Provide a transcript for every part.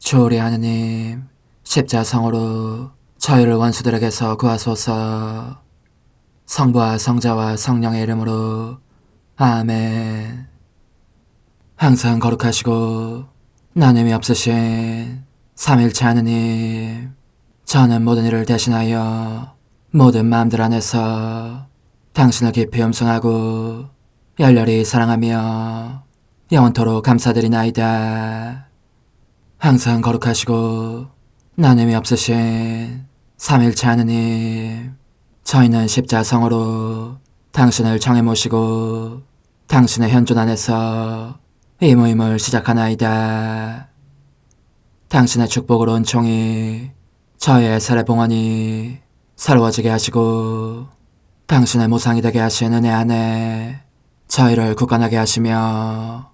주오리 하느님, 십자성으로 저희를 원수들에게서 구하소서. 성부와 성자와 성령의 이름으로 아멘. 항상 거룩하시고 나눔이 없으신 삼일체 하느님, 저는 모든 일을 대신하여 모든 마음들 안에서 당신을 깊이 음성하고 열렬히 사랑하며 영원토록 감사드리나이다. 항상 거룩하시고 나눔이 없으신 삼일체 하느님, 저희는 십자성으로 당신을 정해 모시고 당신의 현존 안에서 이 모임을 시작하나이다. 당신의 축복으로 은총이 저희의 세례봉헌이 새로워지게 하시고 당신의 모상이 되게 하신 은혜 안에 저희를 굳건하게 하시며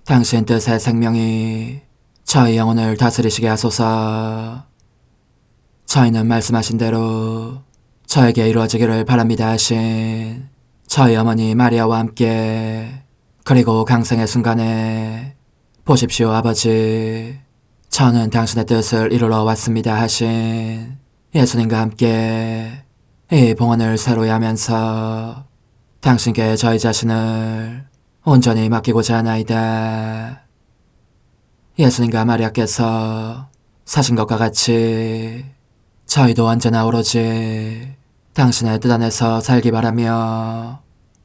당신 뜻의 생명이 저희 영혼을 다스리시게 하소서. 저희는 말씀하신 대로 저에게 이루어지기를 바랍니다 하신 저희 어머니 마리아와 함께, 그리고 강생의 순간에 보십시오 아버지, 저는 당신의 뜻을 이루러 왔습니다 하신 예수님과 함께 이 봉헌을 새로이 하면서 당신께 저희 자신을 온전히 맡기고자 하나이다. 예수님과 마리아께서 사신 것과 같이 저희도 언제나 오로지 당신의 뜻 안에서 살기 바라며,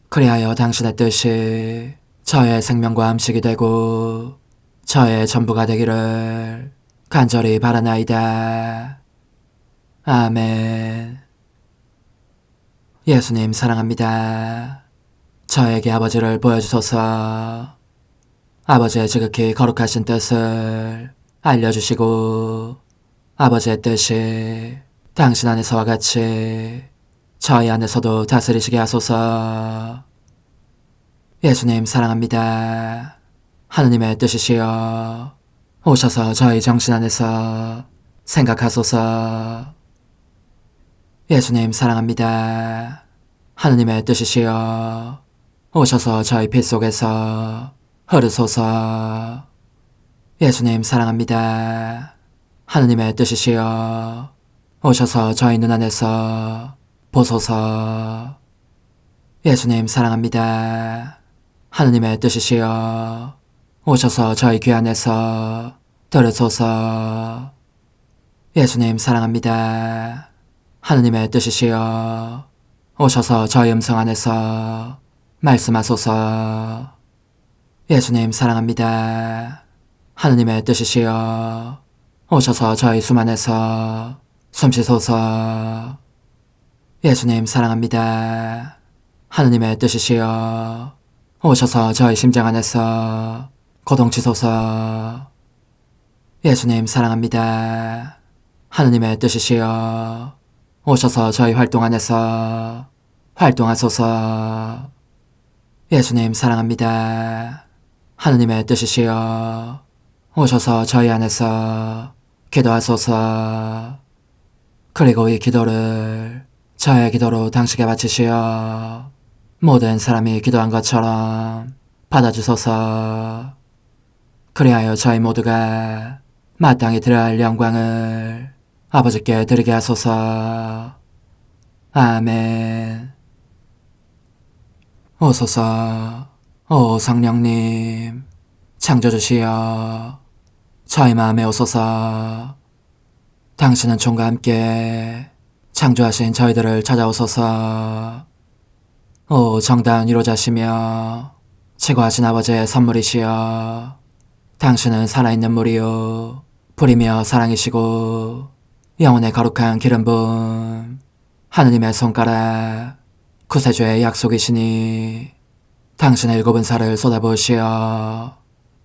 그리하여 당신의 뜻이 저의 생명과 음식이 되고 저의 전부가 되기를 간절히 바라나이다. 아멘. 예수님 사랑합니다. 저에게 아버지를 보여주소서. 아버지의 지극히 거룩하신 뜻을 알려주시고 아버지의 뜻이 당신 안에서와 같이 저희 안에서도 다스리시게 하소서. 예수님 사랑합니다. 하느님의 뜻이시여 오셔서 저희 정신 안에서 생각하소서. 예수님 사랑합니다. 하느님의 뜻이시여 오셔서 저희 피 속에서 흐르소서. 예수님 사랑합니다. 하느님의 뜻이시여 오셔서 저희 눈 안에서 보소서. 예수님 사랑합니다. 하느님의 뜻이시여 오셔서 저희 귀 안에서 들으소서. 예수님 사랑합니다. 하느님의 뜻이시여 오셔서 저희 음성 안에서 말씀하소서. 예수님 사랑합니다. 하느님의 뜻이시여 오셔서 저희 숨 안에서 숨쉬소서. 예수님 사랑합니다. 하느님의 뜻이시여 오셔서 저희 심장 안에서 고동치소서. 예수님 사랑합니다. 하느님의 뜻이시여 오셔서 저희 활동 안에서 활동하소서. 예수님 사랑합니다. 하느님의 뜻이시여 오셔서 저희 안에서 기도하소서. 그리고 이 기도를 저의 기도로 당신께 바치시어 모든 사람이 기도한 것처럼 받아주소서. 그리하여 저희 모두가 마땅히 드려야 할 영광을 아버지께 드리게 하소서. 아멘. 오소서. 오 성령님 창조주시여 저희 마음에 오소서. 당신은 총과 함께 창조하신 저희들을 찾아오소서. 오 정다운 위로자시며 최고하신 아버지의 선물이시여 당신은 살아있는 물이요 불이며 사랑이시고 영혼의 거룩한 기름 부음 하느님의 손가락 구세주의 약속이시니 당신의 일곱은 살을 쏟아부으시어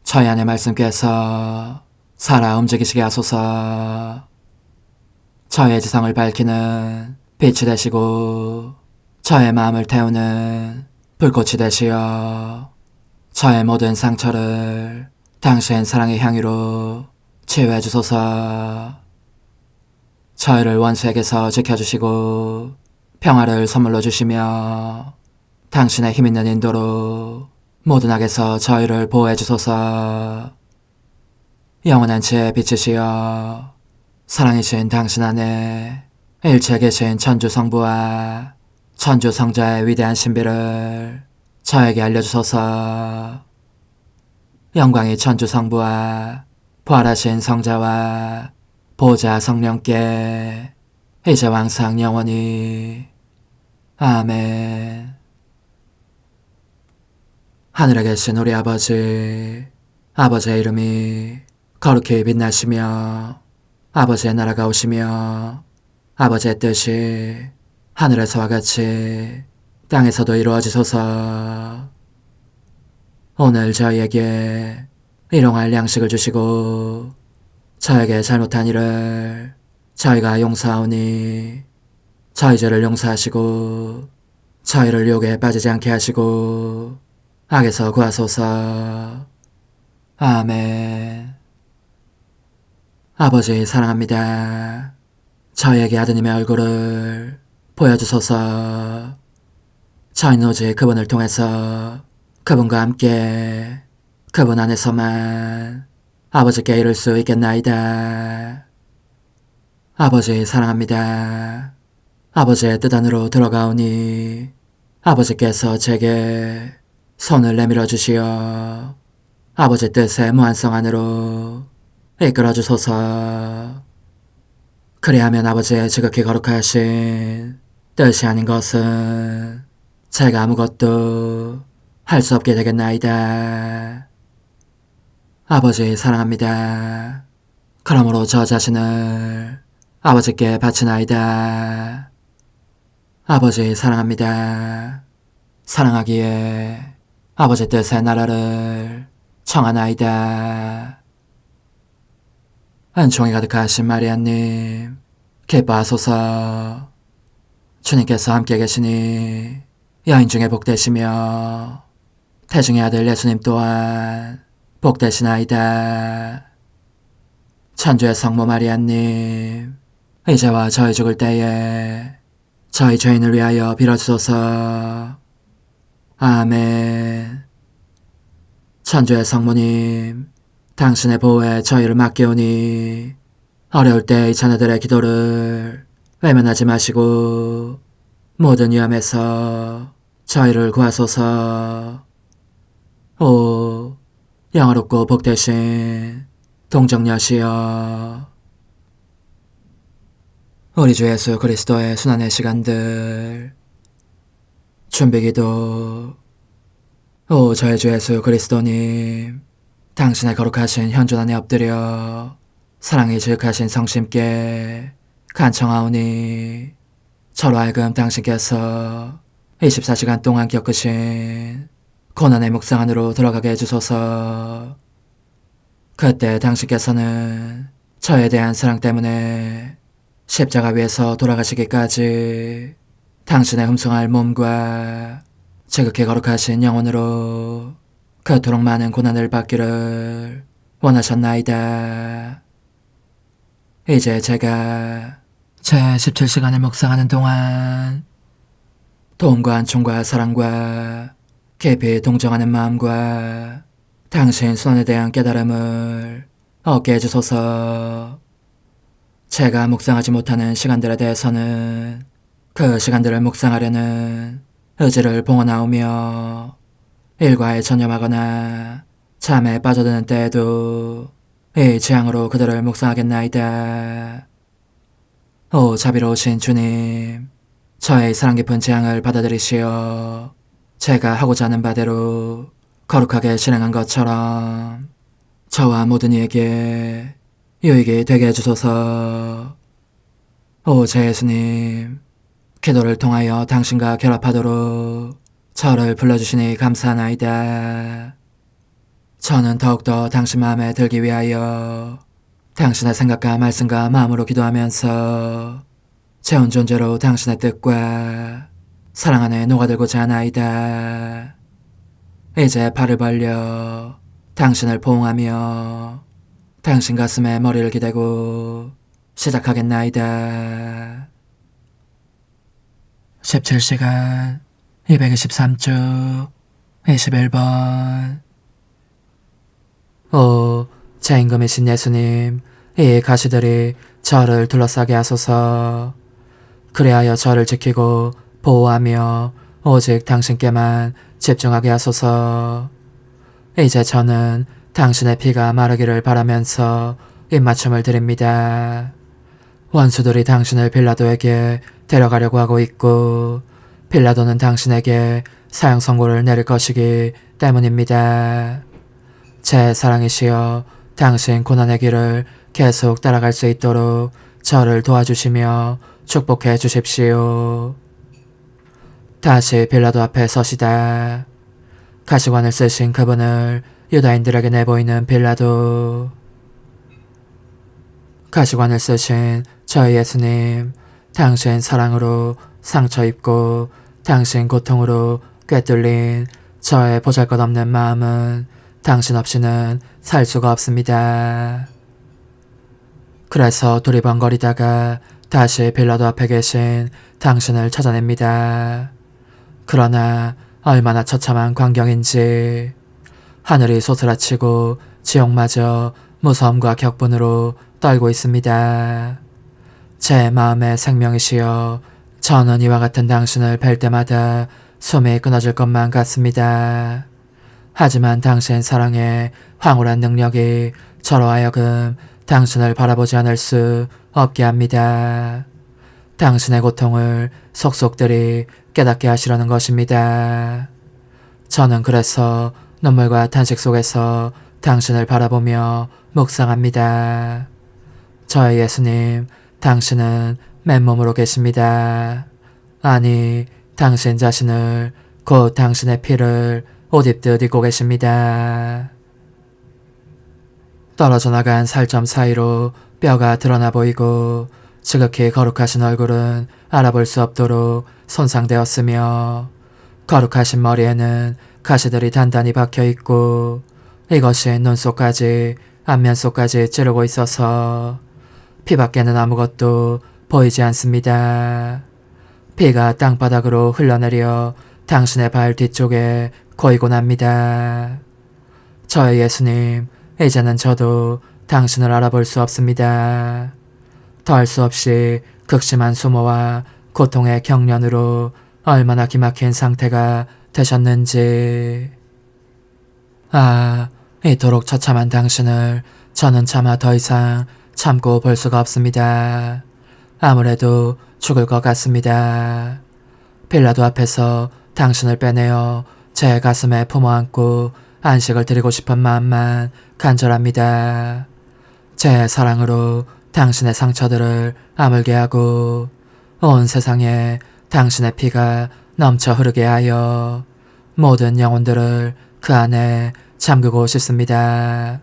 저희 안의 말씀께서 살아 움직이시게 하소서. 저의 지성을 밝히는 빛이 되시고 저의 마음을 태우는 불꽃이 되시어 저의 모든 상처를 당신 사랑의 향유로 치유해 주소서. 저희를 원수에게서 지켜주시고 평화를 선물로 주시며 당신의 힘있는 인도로 모든 악에서 저희를 보호해 주소서. 영원한 제 빛이시여 사랑이신 당신 안에 일체 계신 천주 성부와 천주 성자의 위대한 신비를 저에게 알려주소서. 영광이 천주 성부와 부활하신 성자와 보좌 성령께 이제와 항상 영원히 아멘. 하늘에 계신 우리 아버지, 아버지의 이름이 거룩히 빛나시며 아버지의 나라가 오시며 아버지의 뜻이 하늘에서와 같이 땅에서도 이루어지소서. 오늘 저희에게 일용할 양식을 주시고 저에게 잘못한 일을 저희가 용서하오니 저희 죄를 용서하시고 저희를 유혹에 빠지지 않게 하시고 악에서 구하소서. 아멘. 아버지 사랑합니다. 저희에게 아드님의 얼굴을 보여주소서. 저희는 오직 그분을 통해서 그분과 함께 그분 안에서만 아버지께 이룰 수 있겠나이다. 아버지 사랑합니다. 아버지의 뜻 안으로 들어가오니 아버지께서 제게 손을 내밀어 주시어 아버지 뜻의 무한성 안으로 이끌어 주소서. 그리하면 아버지의 지극히 거룩하신 뜻이 아닌 것은 제가 아무것도 할 수 없게 되겠나이다. 아버지 사랑합니다. 그러므로 저 자신을 아버지께 바치나이다. 아버지 사랑합니다. 사랑하기에 아버지 뜻의 나라를 청하나이다. 은총이 가득하신 마리아님, 기뻐하소서. 주님께서 함께 계시니 여인 중에 복되시며 태중의 아들 예수님 또한 복되시나이다. 천주의 성모 마리아님, 이제와 저희 죽을 때에 저희 죄인을 위하여 빌어주소서. 아멘. 천주의 성모님, 당신의 보호에 저희를 맡기오니 어려울 때 이 자녀들의 기도를 외면하지 마시고 모든 위험에서 저희를 구하소서. 오, 영화롭고 복되신 동정녀시여, 우리 주 예수 그리스도의 순환의 시간들 준비기도. 오 저희 주 예수 그리스도님, 당신의 거룩하신 현존 안에 엎드려 사랑이 지극하신 성심께 간청하오니 저로 하여금 당신께서 24시간 동안 겪으신 고난의 묵상 안으로 들어가게 해주소서. 그때 당신께서는 저에 대한 사랑 때문에 십자가 위에서 돌아가시기까지 당신의 흠숭할 몸과 지극히 거룩하신 영혼으로 그토록 많은 고난을 받기를 원하셨나이다. 이제 제가 제 17시간을 묵상하는 동안 도움과 안총과 사랑과 깊이 동정하는 마음과 당신 손에 대한 깨달음을 얻게 해주소서. 제가 묵상하지 못하는 시간들에 대해서는 그 시간들을 묵상하려는 의지를 봉헌하오며 일과에 전념하거나 잠에 빠져드는 때에도 이 재앙으로 그들을 묵상하겠나이다. 오 자비로우신 주님, 저의 사랑 깊은 재앙을 받아들이시어 제가 하고자 하는 바대로 거룩하게 실행한 것처럼 저와 모든 이에게 유익이 되게 해주소서. 오 제 예수님, 기도를 통하여 당신과 결합하도록 저를 불러주시니 감사하나이다. 저는 더욱더 당신 마음에 들기 위하여 당신의 생각과 말씀과 마음으로 기도하면서 제 온 존재로 당신의 뜻과 사랑 안에 녹아들고자 하나이다. 이제 팔을 벌려 당신을 포옹하며 당신 가슴에 머리를 기대고 시작하겠나이다. 17시간 223주 21번. 오 제 임금이신 예수님, 이 가시들이 저를 둘러싸게 하소서. 그리하여 저를 지키고 보호하며 오직 당신께만 집중하게 하소서. 이제 저는 당신의 피가 마르기를 바라면서 입맞춤을 드립니다. 원수들이 당신을 빌라도에게 데려가려고 하고 있고 빌라도는 당신에게 사형 선고를 내릴 것이기 때문입니다. 제 사랑이시여, 당신 고난의 길을 계속 따라갈 수 있도록 저를 도와주시며 축복해 주십시오. 다시 빌라도 앞에 서시다. 가시관을 쓰신 그분을 유다인들에게 내보이는 빌라도. 가시관을 쓰신 저희 예수님, 당신 사랑으로 상처 입고 당신 고통으로 꿰뚫린 저의 보잘것없는 마음은 당신 없이는 살 수가 없습니다. 그래서 두리번거리다가 다시 빌라도 앞에 계신 당신을 찾아냅니다. 그러나 얼마나 처참한 광경인지 하늘이 소스라치고 지옥마저 무서움과 격분으로 떨고 있습니다. 제 마음의 생명이시여, 저는 이와 같은 당신을 뵐 때마다 숨이 끊어질 것만 같습니다. 하지만 당신 사랑의 황홀한 능력이 저로 하여금 당신을 바라보지 않을 수 없게 합니다. 당신의 고통을 속속들이 깨닫게 하시려는 것입니다. 저는 그래서 눈물과 탄식 속에서 당신을 바라보며 묵상합니다. 저의 예수님, 당신은 맨몸으로 계십니다. 아니, 당신 자신을, 곧 당신의 피를 옷 입듯 입고 계십니다. 떨어져 나간 살점 사이로 뼈가 드러나 보이고 지극히 거룩하신 얼굴은 알아볼 수 없도록 손상되었으며 거룩하신 머리에는 가시들이 단단히 박혀있고 이것이 눈속까지 안면속까지 찌르고 있어서 피밖에는 아무것도 보이지 않습니다. 피가 땅바닥으로 흘러내려 당신의 발 뒤쪽에 고이곤 합니다. 저의 예수님, 이제는 저도 당신을 알아볼 수 없습니다. 더할 수 없이 극심한 수모와 고통의 경련으로 얼마나 기막힌 상태가 되셨는지. 아, 이토록 처참한 당신을 저는 차마 더 이상 참고 볼 수가 없습니다. 아무래도 죽을 것 같습니다. 빌라도 앞에서 당신을 빼내어 제 가슴에 품어안고 안식을 드리고 싶은 마음만 간절합니다. 제 사랑으로 당신의 상처들을 아물게 하고 온 세상에 당신의 피가 넘쳐 흐르게 하여 모든 영혼들을 그 안에 잠그고 싶습니다.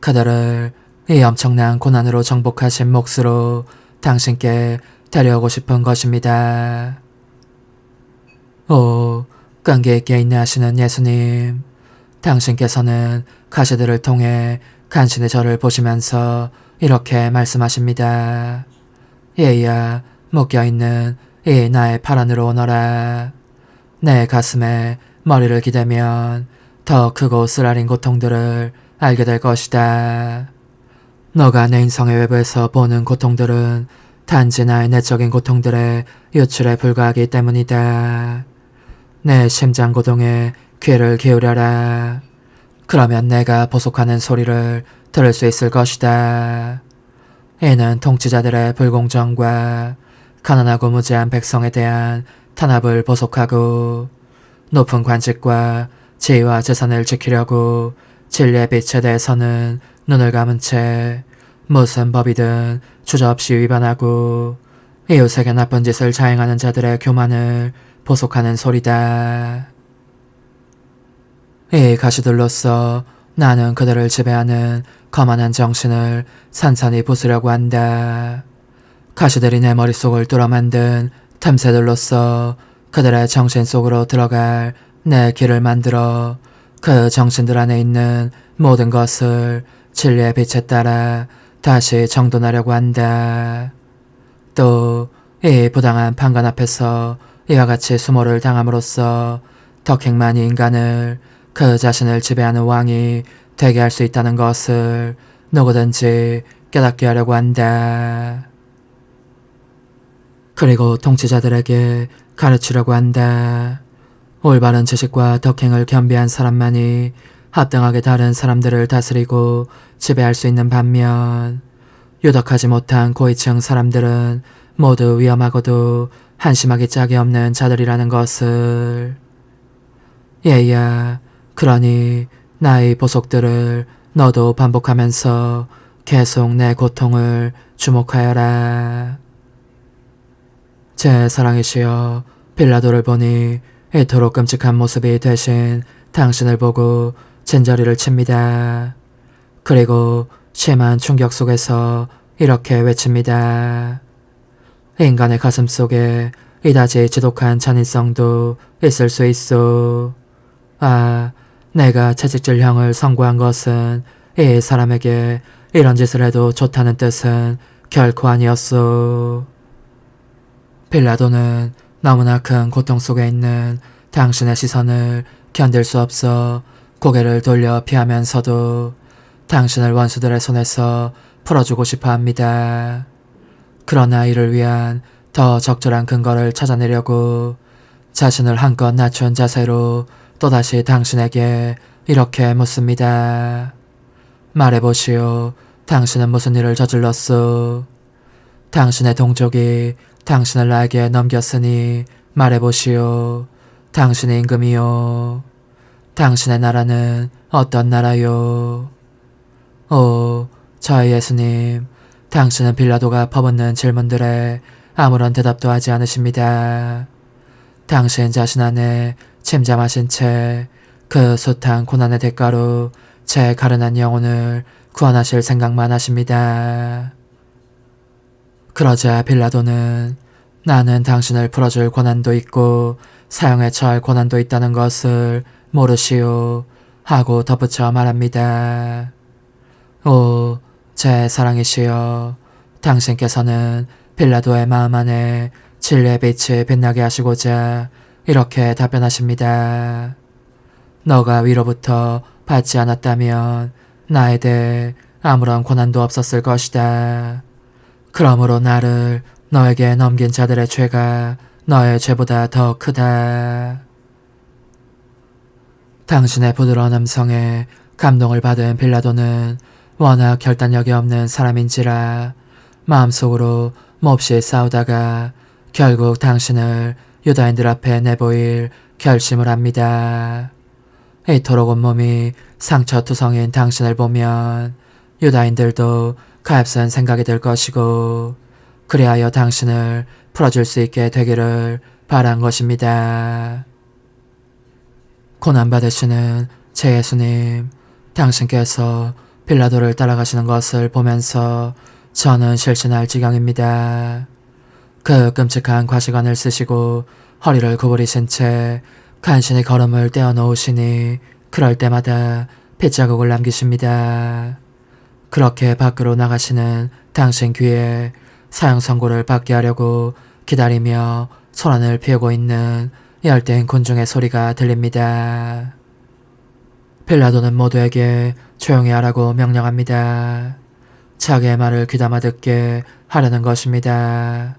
그들을 이 엄청난 고난으로 정복하신 몫으로 당신께 데려오고 싶은 것입니다. 오, 끈기 있게 인내하시는 예수님, 당신께서는 가시들을 통해 간신히 저를 보시면서 이렇게 말씀하십니다. 얘야, 묶여있는 이 나의 팔 안으로 오너라. 내 가슴에 머리를 기대면 더 크고 쓰라린 고통들을 알게 될 것이다. 너가 내 인성의 외부에서 보는 고통들은 단지 나의 내적인 고통들의 유출에 불과하기 때문이다. 내 심장 고동에 귀를 기울여라. 그러면 내가 보속하는 소리를 들을 수 있을 것이다. 이는 통치자들의 불공정과 가난하고 무지한 백성에 대한 탄압을 보속하고 높은 관직과 지위와 재산을 지키려고 진리의 빛에 대해서는 눈을 감은 채 무슨 법이든 주저없이 위반하고 이웃에게 나쁜 짓을 자행하는 자들의 교만을 보속하는 소리다. 이 가시들로서 나는 그들을 지배하는 거만한 정신을 산산히 부수려고 한다. 가시들이 내 머릿속을 뚫어 만든 틈새들로서 그들의 정신 속으로 들어갈 내 길을 만들어 그 정신들 안에 있는 모든 것을 진리의 빛에 따라 다시 정돈하려고 한다. 또 이 부당한 판관 앞에서 이와 같이 수모를 당함으로써 덕행만이 인간을 그 자신을 지배하는 왕이 되게 할 수 있다는 것을 누구든지 깨닫게 하려고 한다. 그리고 통치자들에게 가르치려고 한다. 올바른 지식과 덕행을 겸비한 사람만이 합당하게 다른 사람들을 다스리고 지배할 수 있는 반면 유덕하지 못한 고위층 사람들은 모두 위험하고도 한심하기 짝이 없는 자들이라는 것을. 얘야, 그러니 나의 보속들을 너도 반복하면서 계속 내 고통을 주목하여라. 제 사랑이시여, 빌라도를 보니 이토록 끔찍한 모습이 되신 당신을 보고 진저리를 칩니다. 그리고 심한 충격 속에서 이렇게 외칩니다. 인간의 가슴 속에 이다지 지독한 잔인성도 있을 수 있소. 아, 내가 채찍질형을 선고한 것은 이 사람에게 이런 짓을 해도 좋다는 뜻은 결코 아니었소. 빌라도는 너무나 큰 고통 속에 있는 당신의 시선을 견딜 수 없어 고개를 돌려 피하면서도 당신을 원수들의 손에서 풀어주고 싶어 합니다. 그러나 이를 위한 더 적절한 근거를 찾아내려고 자신을 한껏 낮춘 자세로 또다시 당신에게 이렇게 묻습니다. 말해보시오. 당신은 무슨 일을 저질렀소? 당신의 동족이 당신을 나에게 넘겼으니 말해보시오. 당신의 임금이요. 당신의 나라는 어떤 나라요? 오, 저희 예수님, 당신은 빌라도가 퍼붓는 질문들에 아무런 대답도 하지 않으십니다. 당신 자신 안에 침잠하신 채 그 숱한 고난의 대가로 제 가련한 영혼을 구원하실 생각만 하십니다. 그러자 빌라도는 나는 당신을 풀어줄 권한도 있고 사형에 처할 권한도 있다는 것을 모르시오 하고 덧붙여 말합니다. 오, 제 사랑이시여, 당신께서는 빌라도의 마음 안에 진리의 빛이 빛나게 하시고자 이렇게 답변하십니다. 너가 위로부터 받지 않았다면 나에 대해 아무런 권한도 없었을 것이다. 그러므로 나를 너에게 넘긴 자들의 죄가 너의 죄보다 더 크다. 당신의 부드러운 음성에 감동을 받은 빌라도는 워낙 결단력이 없는 사람인지라 마음속으로 몹시 싸우다가 결국 당신을 유다인들 앞에 내보일 결심을 합니다. 이토록 온몸이 상처투성인 당신을 보면 유다인들도 가엾은 생각이 들 것이고 그리하여 당신을 풀어줄 수 있게 되기를 바란 것입니다. 고난받으시는 제 예수님, 당신께서 빌라도를 따라가시는 것을 보면서 저는 실신할 지경입니다. 그 끔찍한 과시관을 쓰시고 허리를 구부리신 채 간신히 걸음을 떼어놓으시니 그럴 때마다 핏자국을 남기십니다. 그렇게 밖으로 나가시는 당신 귀에 사형 선고를 받게 하려고 기다리며 소란을 피우고 있는 열띤 군중의 소리가 들립니다. 빌라도는 모두에게 조용히 하라고 명령합니다. 자기의 말을 귀담아 듣게 하려는 것입니다.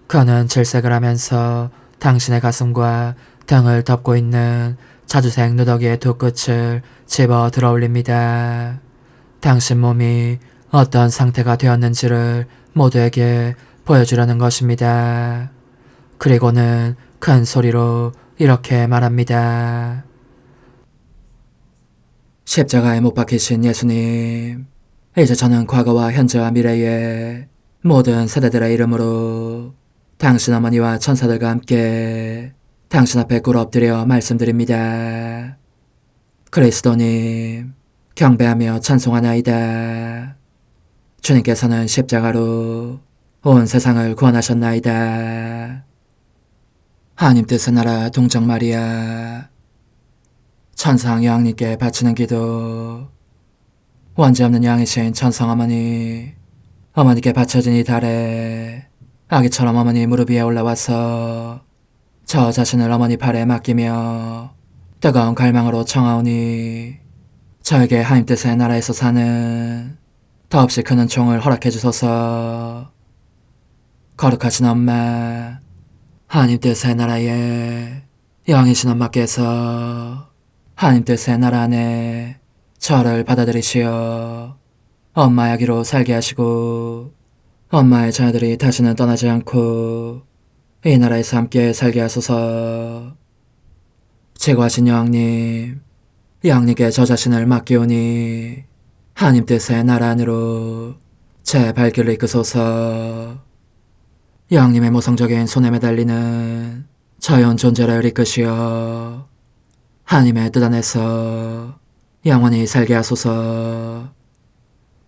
그는 질색을 하면서 당신의 가슴과 등을 덮고 있는 자주색 누더기의 두 끝을 집어 들어올립니다. 당신 몸이 어떤 상태가 되었는지를 모두에게 보여주려는 것입니다. 그리고는 큰 소리로 이렇게 말합니다. 십자가에 못 박히신 예수님, 이제 저는 과거와 현재와 미래의 모든 세대들의 이름으로 당신 어머니와 천사들과 함께 당신 앞에 꿇어 엎드려 말씀드립니다. 그리스도님, 경배하며 찬송하나이다. 주님께서는 십자가로 온 세상을 구원하셨나이다. 하나님 뜻은 알아 동정 마리아, 천상 여왕님께 바치는 기도. 원죄 없는 양이신 천상 어머니, 어머니께 바쳐진 이 달에 아기처럼 어머니 무릎 위에 올라와서 저 자신을 어머니 팔에 맡기며 뜨거운 갈망으로 청하오니 저에게 하나님 뜻의 나라에서 사는 더없이 큰 은총을 허락해 주소서. 거룩하신 엄마, 하나님 뜻의 나라에 영이신 엄마께서 하나님 뜻의 나라 안에 저를 받아들이시어 엄마 아기로 살게 하시고 엄마의 자녀들이 다시는 떠나지 않고 이 나라에서 함께 살게 하소서. 제거하신 여왕님, 여왕님께 저 자신을 맡기오니 하나님 뜻의 나라 안으로 제 발길을 이끄소서. 여왕님의 모성적인 손에 매달리는 자연 존재를 이끄시어 하나님의 뜻 안에서 영원히 살게 하소서.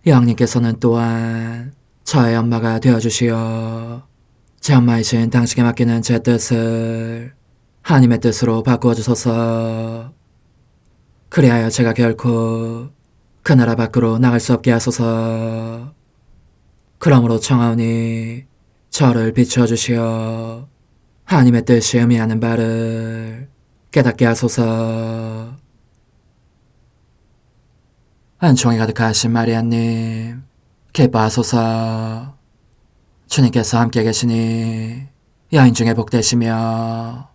여왕님께서는 또한 저의 엄마가 되어주시어 제 엄마이신 당신께 맡기는 제 뜻을 하나님의 뜻으로 바꾸어 주소서. 그리하여 제가 결코 그 나라 밖으로 나갈 수 없게 하소서. 그러므로 청하오니 저를 비추어 주시어 하나님의 뜻이 의미하는 바를 깨닫게 하소서. 은총이 가득하신 마리아님, 기뻐하소서. 주님께서 함께 계시니 여인 중에 복되시며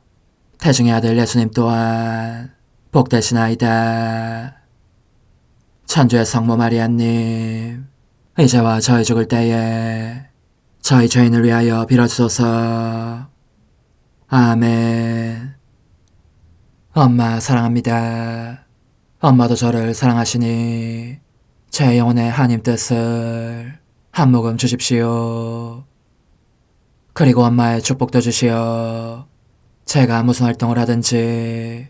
태중의 아들 예수님 또한 복되시나이다. 천주의 성모 마리아님, 이제와 저희 죽을 때에 저희 죄인을 위하여 빌어주소서. 아멘. 엄마 사랑합니다. 엄마도 저를 사랑하시니 제 영혼의 하나님 뜻을 한 모금 주십시오. 그리고 엄마의 축복도 주시어 제가 무슨 활동을 하든지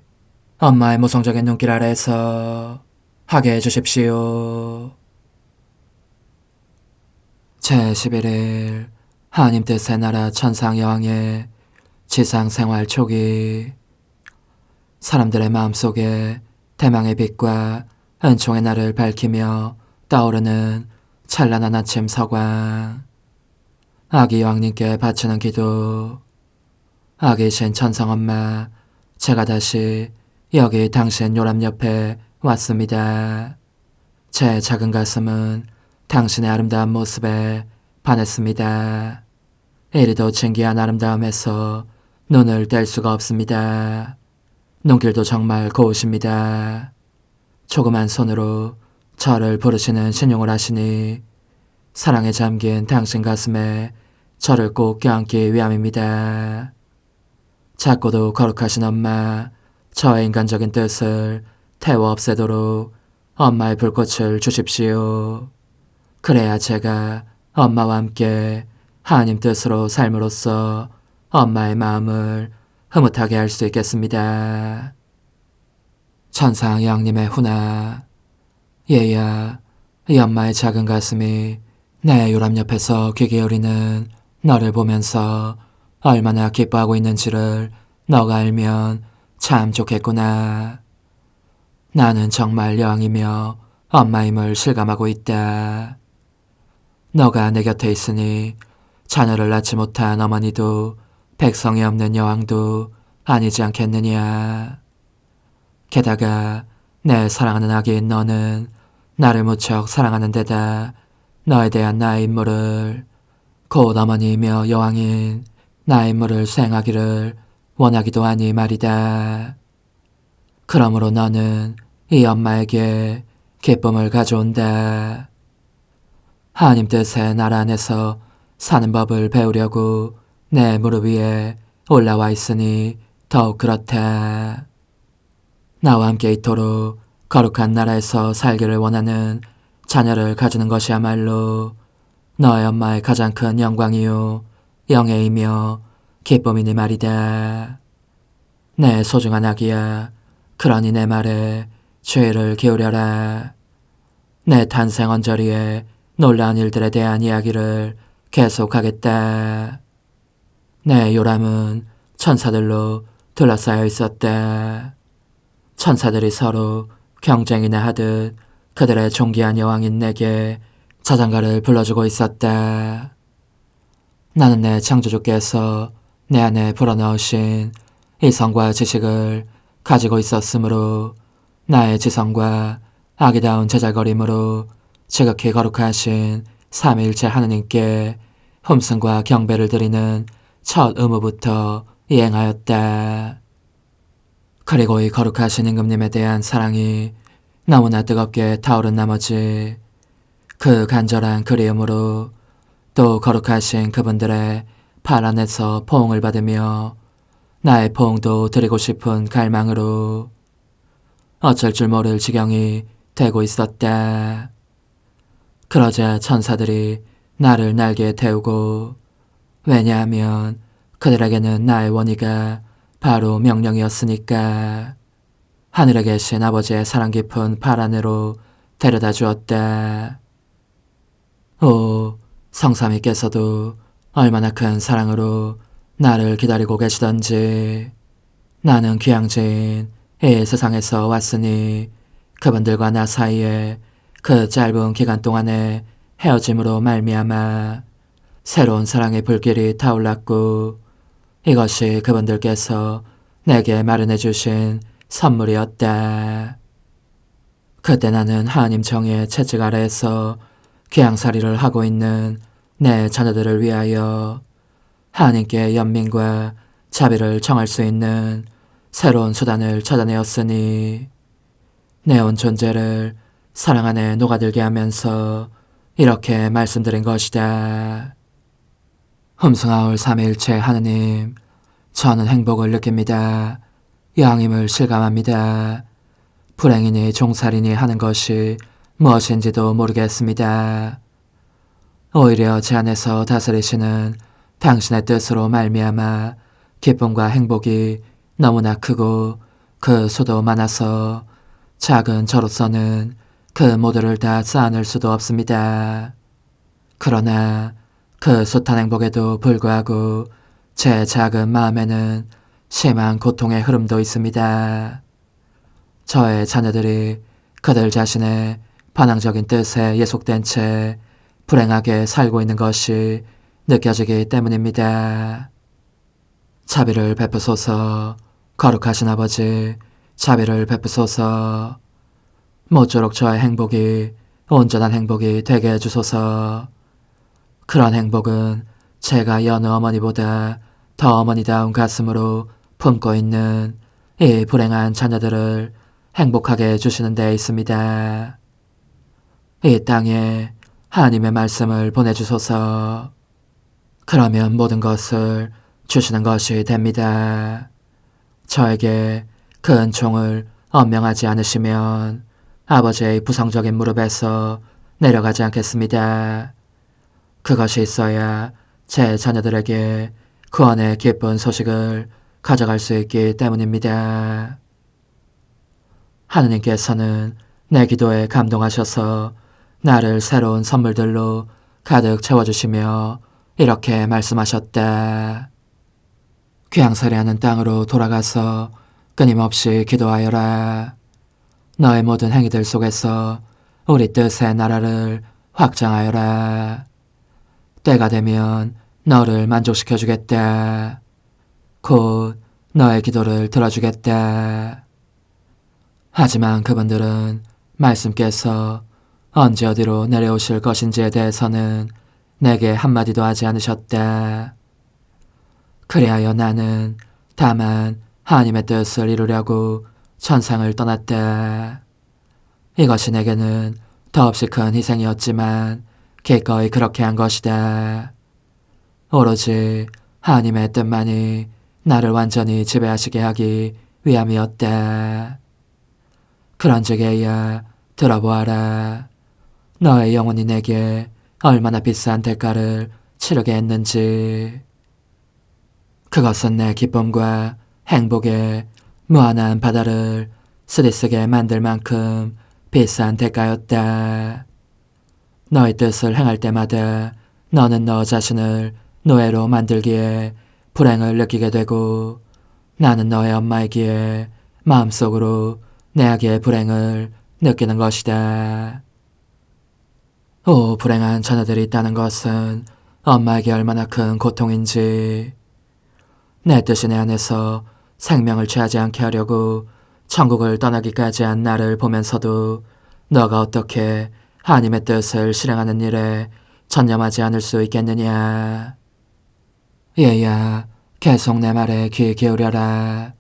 엄마의 모성적인 눈길 아래에서 하게 해주십시오. 제11일 하나님 뜻의 나라 천상 여왕의 지상 생활 초기. 사람들의 마음속에 대망의 빛과 은총의 날을 밝히며 떠오르는 찬란한 아침 서광. 아기 여왕님께 바치는 기도. 아기이신 천성엄마, 제가 다시 여기 당신 요람 옆에 왔습니다. 제 작은 가슴은 당신의 아름다운 모습에 반했습니다. 이리도 신기한 아름다움에서 눈을 뗄 수가 없습니다. 눈길도 정말 고우십니다. 조그만 손으로 저를 부르시는 신용을 하시니 사랑에 잠긴 당신 가슴에 저를 꼭 껴안기 위함입니다. 작고도 거룩하신 엄마, 저의 인간적인 뜻을 태워 없애도록 엄마의 불꽃을 주십시오. 그래야 제가 엄마와 함께 하나님 뜻으로 삶으로써 엄마의 마음을 흐뭇하게 할 수 있겠습니다. 천상 여왕님의 훈아, 얘야, 이 엄마의 작은 가슴이 내 요람 옆에서 귀 기울이는 너를 보면서 얼마나 기뻐하고 있는지를 너가 알면 참 좋겠구나. 나는 정말 여왕이며 엄마임을 실감하고 있다. 너가 내 곁에 있으니 자녀를 낳지 못한 어머니도 백성이 없는 여왕도 아니지 않겠느냐. 게다가 내 사랑하는 아기인 너는 나를 무척 사랑하는 데다 너에 대한 나의 임무를, 곧 어머니이며 여왕인 나의 임무를 수행하기를 원하기도 하니 말이다. 그러므로 너는 이 엄마에게 기쁨을 가져온다. 하나님 뜻의 나라 안에서 사는 법을 배우려고 내 무릎 위에 올라와 있으니 더욱 그렇다. 나와 함께 이토록 거룩한 나라에서 살기를 원하는 자녀를 가지는 것이야말로 너의 엄마의 가장 큰 영광이요 영예이며 기쁨이니 말이다. 내 소중한 아기야, 그러니 내 말에 주의를 기울여라. 내 탄생 언저리에 놀라운 일들에 대한 이야기를 계속하겠다. 내 요람은 천사들로 둘러싸여 있었다. 천사들이 서로 경쟁이나 하듯 그들의 존귀한 여왕인 내게 자장가를 불러주고 있었다. 나는 내 창조주께서 내 안에 불어넣으신 이성과 지식을 가지고 있었으므로 나의 지성과 아기다운 제잘거림으로 지극히 거룩하신 삼위일체 하느님께 hum승과 경배를 드리는 첫 의무부터 이행하였다. 그리고 이 거룩하신 임금님에 대한 사랑이 너무나 뜨겁게 타오른 나머지 그 간절한 그리움으로 또 거룩하신 그분들의 발 안에서 포옹을 받으며 나의 포옹도 드리고 싶은 갈망으로 어쩔 줄 모를 지경이 되고 있었다. 그러자 천사들이 나를 날개에 태우고, 왜냐하면 그들에게는 나의 원의가 바로 명령이었으니까 하늘에 계신 아버지의 사랑 깊은 발 안으로 데려다 주었다. 오, 성삼위께서도 얼마나 큰 사랑으로 나를 기다리고 계시던지. 나는 귀양지인 이 세상에서 왔으니 그분들과 나 사이에 그 짧은 기간 동안의 헤어짐으로 말미암아 새로운 사랑의 불길이 타올랐고, 이것이 그분들께서 내게 마련해 주신 선물이었다. 그때 나는 하나님 정의 채찍 아래에서 귀양살이를 하고 있는 내 자녀들을 위하여 하나님께 연민과 자비를 청할 수 있는 새로운 수단을 찾아내었으니 내 온 존재를 사랑 안에 녹아들게 하면서 이렇게 말씀드린 것이다. hum승하올 삼위일체 하느님, 저는 행복을 느낍니다. 양임을 실감합니다. 불행이니 종살이니 하는 것이 무엇인지도 모르겠습니다. 오히려 제 안에서 다스리시는 당신의 뜻으로 말미암아 기쁨과 행복이 너무나 크고 그 수도 많아서 작은 저로서는 그 모두를 다 쌓아낼 수도 없습니다. 그러나 그 숱한 행복에도 불구하고 제 작은 마음에는 심한 고통의 흐름도 있습니다. 저의 자녀들이 그들 자신의 반항적인 뜻에 예속된 채 불행하게 살고 있는 것이 느껴지기 때문입니다. 자비를 베푸소서. 거룩하신 아버지, 자비를 베푸소서. 모쪼록 저의 행복이 온전한 행복이 되게 해주소서. 그런 행복은 제가 여느 어머니보다 더 어머니다운 가슴으로 품고 있는 이 불행한 자녀들을 행복하게 해주시는 데 있습니다. 이 땅에 하나님의 말씀을 보내주소서. 그러면 모든 것을 주시는 것이 됩니다. 저에게 그 은총을 엄명하지 않으시면 아버지의 부성적인 무릎에서 내려가지 않겠습니다. 그것이 있어야 제 자녀들에게 구원의 기쁜 소식을 가져갈 수 있기 때문입니다. 하느님께서는 내 기도에 감동하셔서 나를 새로운 선물들로 가득 채워주시며 이렇게 말씀하셨다. 귀양살이하는 땅으로 돌아가서 끊임없이 기도하여라. 너의 모든 행위들 속에서 우리 뜻의 나라를 확장하여라. 때가 되면 너를 만족시켜주겠다. 곧 너의 기도를 들어주겠다. 하지만 그분들은 말씀께서 언제 어디로 내려오실 것인지에 대해서는 내게 한마디도 하지 않으셨다. 그리하여 나는 다만 하나님의 뜻을 이루려고 천상을 떠났다. 이것이 내게는 더없이 큰 희생이었지만 기꺼이 그렇게 한 것이다. 오로지 하나님의 뜻만이 나를 완전히 지배하시게 하기 위함이었다. 그런즉에야 들어보아라. 너의 영혼이 내게 얼마나 비싼 대가를 치르게 했는지. 그것은 내 기쁨과 행복의 무한한 바다를 쓰디쓰게 만들 만큼 비싼 대가였다. 너의 뜻을 행할 때마다 너는 너 자신을 노예로 만들기에 불행을 느끼게 되고, 나는 너의 엄마이기에 마음속으로 내 아기의 불행을 느끼는 것이다. 오, 불행한 자녀들이 있다는 것은 엄마에게 얼마나 큰 고통인지. 내 뜻이 내 안에서 생명을 취하지 않게 하려고 천국을 떠나기까지 한 나를 보면서도 너가 어떻게 하나님의 뜻을 실행하는 일에 전념하지 않을 수 있겠느냐. 얘야, 계속 내 말에 귀 기울여라.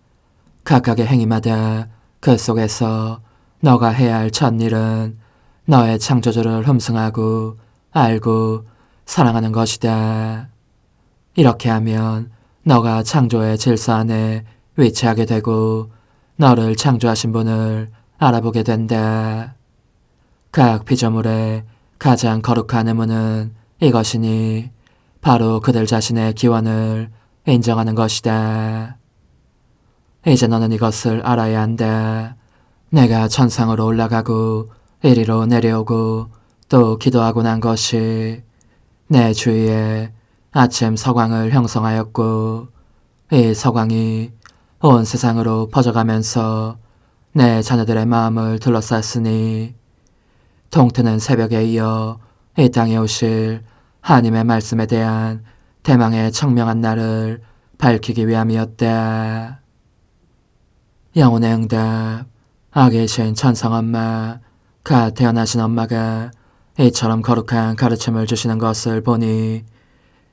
각각의 행위마다 그 속에서 너가 해야 할 첫 일은 너의 창조주를 흠승하고 알고 사랑하는 것이다. 이렇게 하면 너가 창조의 질서 안에 위치하게 되고 너를 창조하신 분을 알아보게 된다. 각 피조물의 가장 거룩한 의무는 이것이니 바로 그들 자신의 기원을 인정하는 것이다. 이제 너는 이것을 알아야 한다. 내가 천상으로 올라가고 이리로 내려오고 또 기도하고 난 것이 내 주위에 아침 서광을 형성하였고 이 서광이 온 세상으로 퍼져가면서 내 자녀들의 마음을 둘러쌌으니 동트는 새벽에 이어 이 땅에 오실 하나님의 말씀에 대한 대망의 청명한 날을 밝히기 위함이었다. 영혼의 응답. 아기이신 천상엄마, 갓 태어나신 엄마가 이처럼 거룩한 가르침을 주시는 것을 보니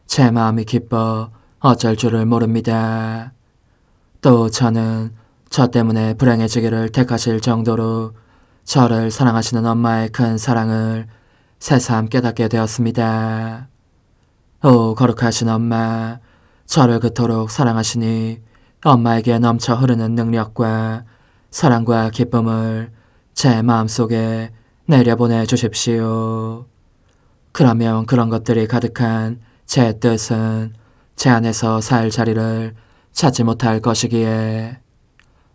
제 마음이 기뻐 어쩔 줄을 모릅니다. 또 저는 저 때문에 불행해지기를 택하실 정도로 저를 사랑하시는 엄마의 큰 사랑을 새삼 깨닫게 되었습니다. 오 거룩하신 엄마, 저를 그토록 사랑하시니 엄마에게 넘쳐 흐르는 능력과 사랑과 기쁨을 제 마음속에 내려보내 주십시오. 그러면 그런 것들이 가득한 제 뜻은 제 안에서 살 자리를 찾지 못할 것이기에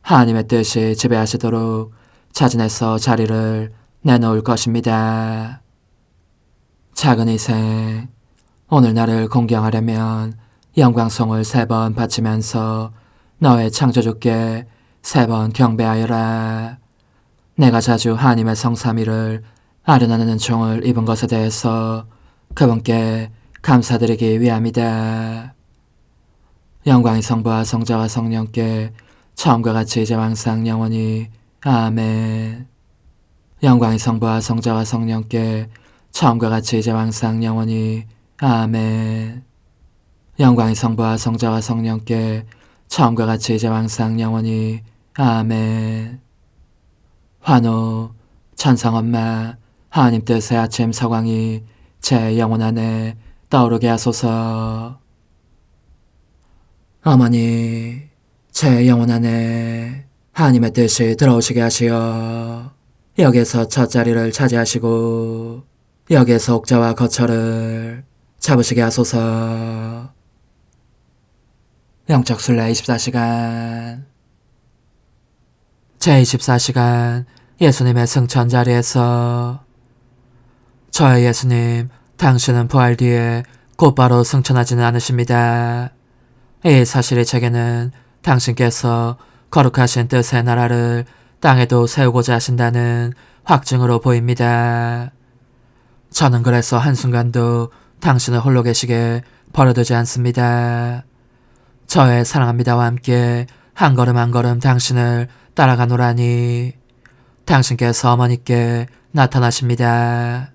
하나님의 뜻이 지배하시도록 자진해서 자리를 내놓을 것입니다. 작은 희생. 오늘 나를 공경하려면 영광송을 3번 바치면서 너의 창조주께 3번 경배하여라. 내가 자주 하나님의 성삼위를 아련하는 종을 입은 것에 대해서 그분께 감사드리기 위함이다. 영광이 성부와 성자와 성령께 처음과 같이 이제와 항상 영원히 아멘. 영광이 성부와 성자와 성령께 처음과 같이 이제와 항상 영원히 아멘. 영광이 성부와 성자와 성령께 처음과 같이 이제와 항상 영원히 아멘. 환호. 천상엄마, 하나님 뜻의 아침 서광이 제 영혼 안에 떠오르게 하소서. 어머니, 제 영혼 안에 하나님의 뜻이 들어오시게 하시어 여기에서 첫 자리를 차지하시고 여기에서 옥자와 거처를 잡으시게 하소서. 영적 순례 24시간. 제24시간 예수님의 승천 자리에서 저의 예수님, 당신은 부활 뒤에 곧바로 승천하지는 않으십니다. 이 사실이 제게는 당신께서 거룩하신 뜻의 나라를 땅에도 세우고자 하신다는 확증으로 보입니다. 저는 그래서 한순간도 당신을 홀로 계시게 버려두지 않습니다. 저의 사랑합니다와 함께 한 걸음 한 걸음 당신을 따라가노라니 당신께서 어머니께 나타나십니다.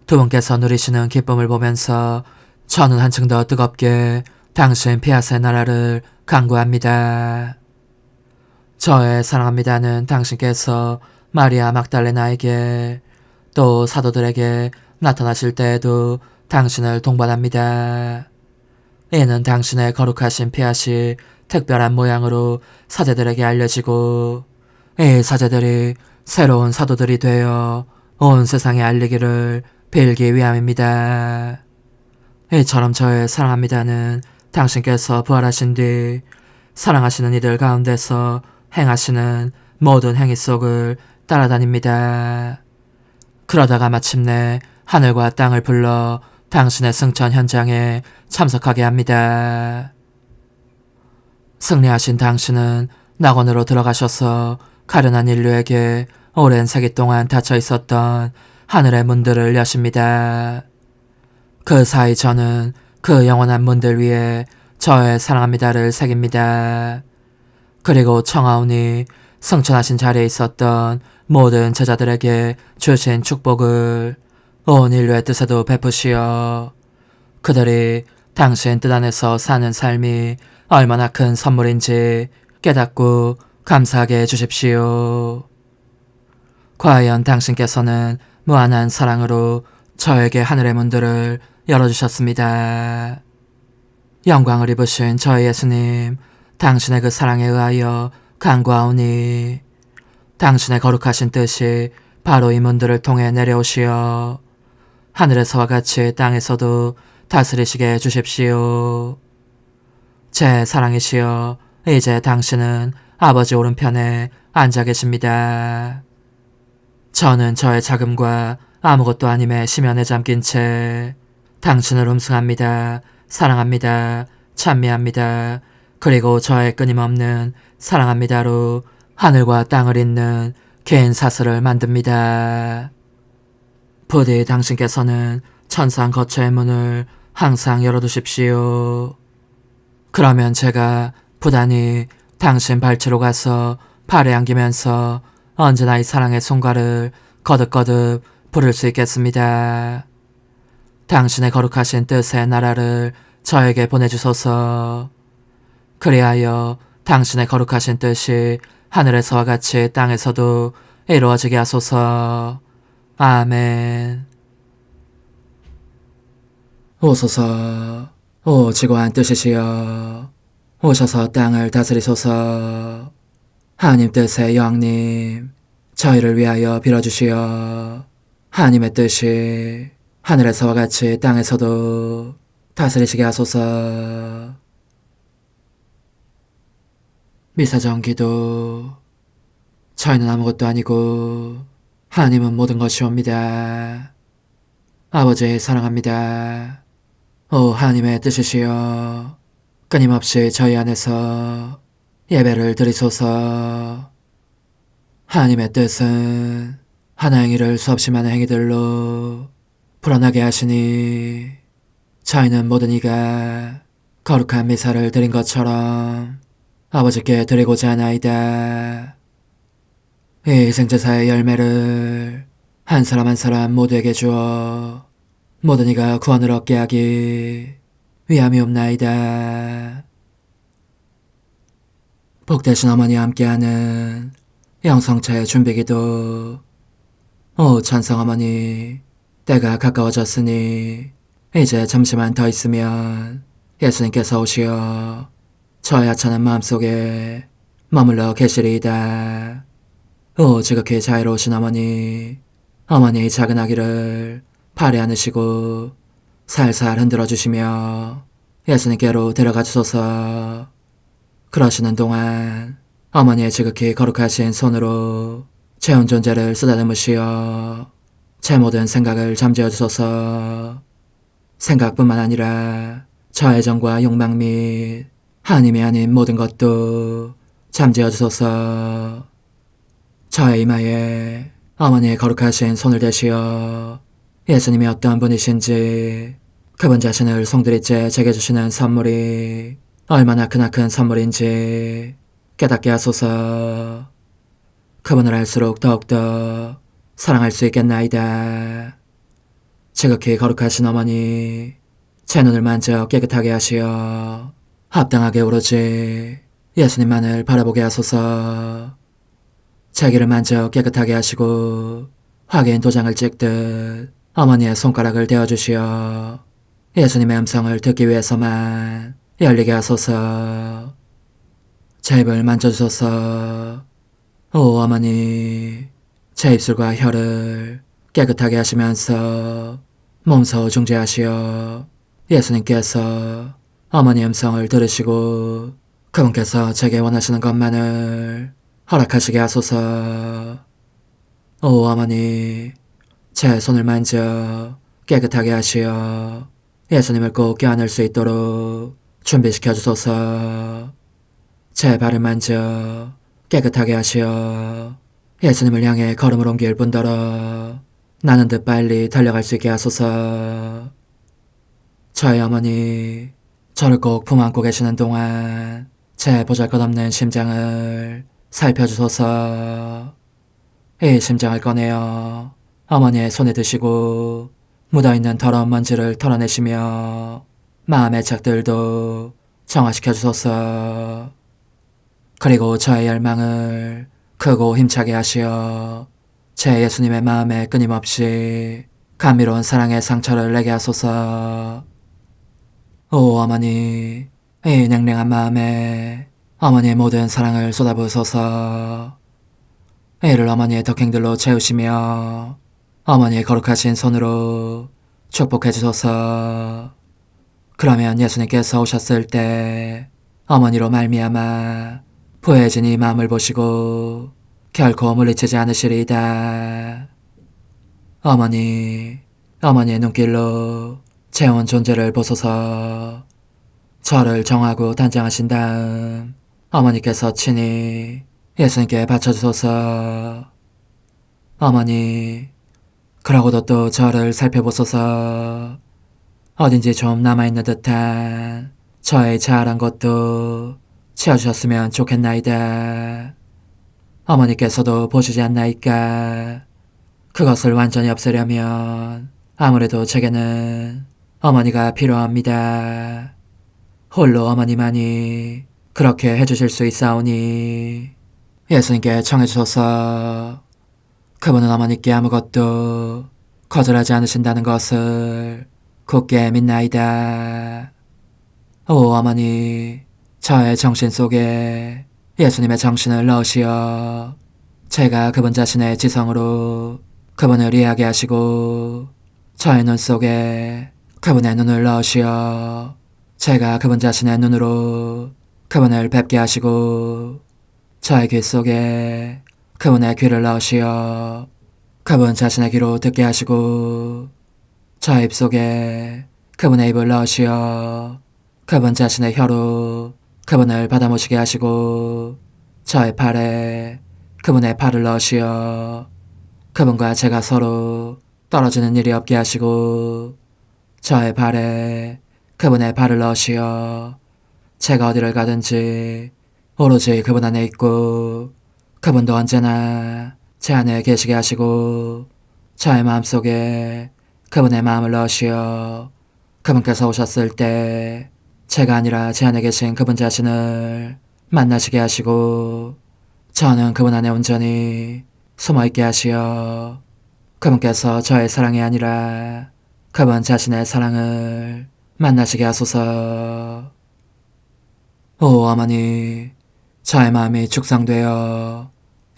두 분께서 누리시는 기쁨을 보면서 저는 한층 더 뜨겁게 당신 피아스의 나라를 간구합니다. 저의 사랑합니다는 당신께서 마리아 막달레나에게 또 사도들에게 나타나실 때에도 당신을 동반합니다. 이는 당신의 거룩하신 피아시 특별한 모양으로 사제들에게 알려지고 이 사제들이 새로운 사도들이 되어 온 세상에 알리기를 빌기 위함입니다. 이처럼 저의 사랑합니다는 당신께서 부활하신 뒤 사랑하시는 이들 가운데서 행하시는 모든 행위 속을 따라다닙니다. 그러다가 마침내 하늘과 땅을 불러 당신의 승천 현장에 참석하게 합니다. 승리하신 당신은 낙원으로 들어가셔서 가련한 인류에게 오랜 세기 동안 닫혀 있었던 하늘의 문들을 여십니다. 그 사이 저는 그 영원한 문들 위에 저의 사랑합니다를 새깁니다. 그리고 청하오니 승천하신 자리에 있었던 모든 제자들에게 주신 축복을 온 인류의 뜻에도 베푸시어 그들이 당신 뜻 안에서 사는 삶이 얼마나 큰 선물인지 깨닫고 감사하게 해주십시오. 과연 당신께서는 무한한 사랑으로 저에게 하늘의 문들을 열어주셨습니다. 영광을 입으신 저희 예수님, 당신의 그 사랑에 의하여 간구하오니 당신의 거룩하신 뜻이 바로 이 문들을 통해 내려오시어 하늘에서와 같이 땅에서도 다스리시게 해주십시오. 제 사랑이시여, 이제 당신은 아버지 오른편에 앉아 계십니다. 저는 저의 자금과 아무것도 아님의 심연에 잠긴 채 당신을 음승합니다. 사랑합니다. 찬미합니다. 그리고 저의 끊임없는 사랑합니다로 하늘과 땅을 잇는 긴 사슬을 만듭니다. 부디 당신께서는 천상 거처의 문을 항상 열어두십시오. 그러면 제가 부단히 당신 발치로 가서 팔에 안기면서 언제나 이 사랑의 손과를 거듭거듭 부를 수 있겠습니다. 당신의 거룩하신 뜻의 나라를 저에게 보내주소서. 그리하여 당신의 거룩하신 뜻이 하늘에서와 같이 땅에서도 이루어지게 하소서. 아멘. 오소서. 오 지고한 뜻이시여, 오셔서 땅을 다스리소서. 하나님 뜻의 영님, 저희를 위하여 빌어주시어 하나님의 뜻이 하늘에서와 같이 땅에서도 다스리시게 하소서. 미사정 기도. 저희는 아무것도 아니고 하나님은 모든 것이옵니다. 아버지 사랑합니다. 오 하나님의 뜻이시여, 끊임없이 저희 안에서 예배를 드리소서. 하나님의 뜻은 하나 행위를 수없이 많은 행위들로 불어나게 하시니 저희는 모든 이가 거룩한 미사를 드린 것처럼 아버지께 드리고자 하나이다. 이 희생제사의 열매를 한 사람 한 사람 모두에게 주어 모든 이가 구원을 얻게 하기 위함이옵나이다. 복되신 어머니와 함께하는 영성차의 준비기도. 오 찬성 어머니, 때가 가까워졌으니 이제 잠시만 더 있으면 예수님께서 오시어 저의 하찮은 마음속에 머물러 계시리이다. 오 지극히 자유로우신 어머니, 어머니의 작은 아기를 팔에 안으시고 살살 흔들어 주시며 예수님께로 데려가 주소서. 그러시는 동안 어머니의 지극히 거룩하신 손으로 제 온 존재를 쓰다듬으시어 제 모든 생각을 잠재워 주소서. 생각뿐만 아니라 저의 정과 욕망 및 하나님이 아닌 모든 것도 잠재워 주소서. 저의 이마에 어머니의 거룩하신 손을 대시어 예수님이 어떠한 분이신지, 그분 자신을 송두리째 제게 주시는 선물이 얼마나 크나큰 선물인지 깨닫게 하소서. 그분을 알수록 더욱더 사랑할 수 있겠나이다. 지극히 거룩하신 어머니, 제 눈을 만져 깨끗하게 하시어 합당하게 오로지 예수님만을 바라보게 하소서. 제 귀를 만져 깨끗하게 하시고 확인 도장을 찍듯 어머니의 손가락을 대어주시어 예수님의 음성을 듣기 위해서만 열리게 하소서. 제 입을 만져주소서. 오 어머니, 제 입술과 혀를 깨끗하게 하시면서 몸소 중재하시어 예수님께서 어머니의 음성을 들으시고 그분께서 제게 원하시는 것만을 허락하시게 하소서. 오 어머니, 제 손을 만져 깨끗하게 하시어 예수님을 꼭 껴안을 수 있도록 준비시켜 주소서. 제 발을 만져 깨끗하게 하시어 예수님을 향해 걸음을 옮길 뿐더러 나는 듯 빨리 달려갈 수 있게 하소서. 저희 어머니, 저를 꼭 품안고 계시는 동안 제 보잘것없는 심장을 살펴주소서. 이 심장을 꺼내어 어머니의 손에 드시고 묻어있는 더러운 먼지를 털어내시며 마음의 착들도 정화시켜 주소서. 그리고 저의 열망을 크고 힘차게 하시어 제 예수님의 마음에 끊임없이 감미로운 사랑의 상처를 내게 하소서. 오 어머니, 이 냉랭한 마음에 어머니의 모든 사랑을 쏟아부으소서. 이를 어머니의 덕행들로 채우시며 어머니의 거룩하신 손으로 축복해 주소서. 그러면 예수님께서 오셨을 때 어머니로 말미암아 부해진 이 마음을 보시고 결코 물리치지 않으시리이다. 어머니, 어머니의 눈길로 제 온 존재를 보소서. 저를 정하고 단장하신 다음 어머니께서 친히 예수님께 바쳐주소서. 어머니, 그러고도 또 저를 살펴보소서. 어딘지 좀 남아있는 듯한 저의 자아란 것도 채워주셨으면 좋겠나이다. 어머니께서도 보시지 않나이까? 그것을 완전히 없애려면 아무래도 제게는 어머니가 필요합니다. 홀로 어머니만이 그렇게 해주실 수 있사오니 예수님께 청해주소서. 그분은 어머니께 아무것도 거절하지 않으신다는 것을 굳게 믿나이다. 오 어머니, 저의 정신 속에 예수님의 정신을 넣으시어 제가 그분 자신의 지성으로 그분을 이해하게 하시고 저의 눈 속에 그분의 눈을 넣으시어 제가 그분 자신의 눈으로 그분을 뵙게 하시고 저의 귀 속에 그분의 귀를 넣으시어 그분 자신의 귀로 듣게 하시고 저의 입 속에 그분의 입을 넣으시어 그분 자신의 혀로 그분을 받아모시게 하시고 저의 팔에 그분의 팔을 넣으시어 그분과 제가 서로 떨어지는 일이 없게 하시고 저의 발에 그분의 발을 넣으시어 제가 어디를 가든지 오로지 그분 안에 있고 그분도 언제나 제 안에 계시게 하시고 저의 마음속에 그분의 마음을 넣으시어 그분께서 오셨을 때 제가 아니라 제 안에 계신 그분 자신을 만나시게 하시고 저는 그분 안에 온전히 숨어있게 하시어 그분께서 저의 사랑이 아니라 그분 자신의 사랑을 만나시게 하소서. 오 어머니, 저의 마음이 축성되어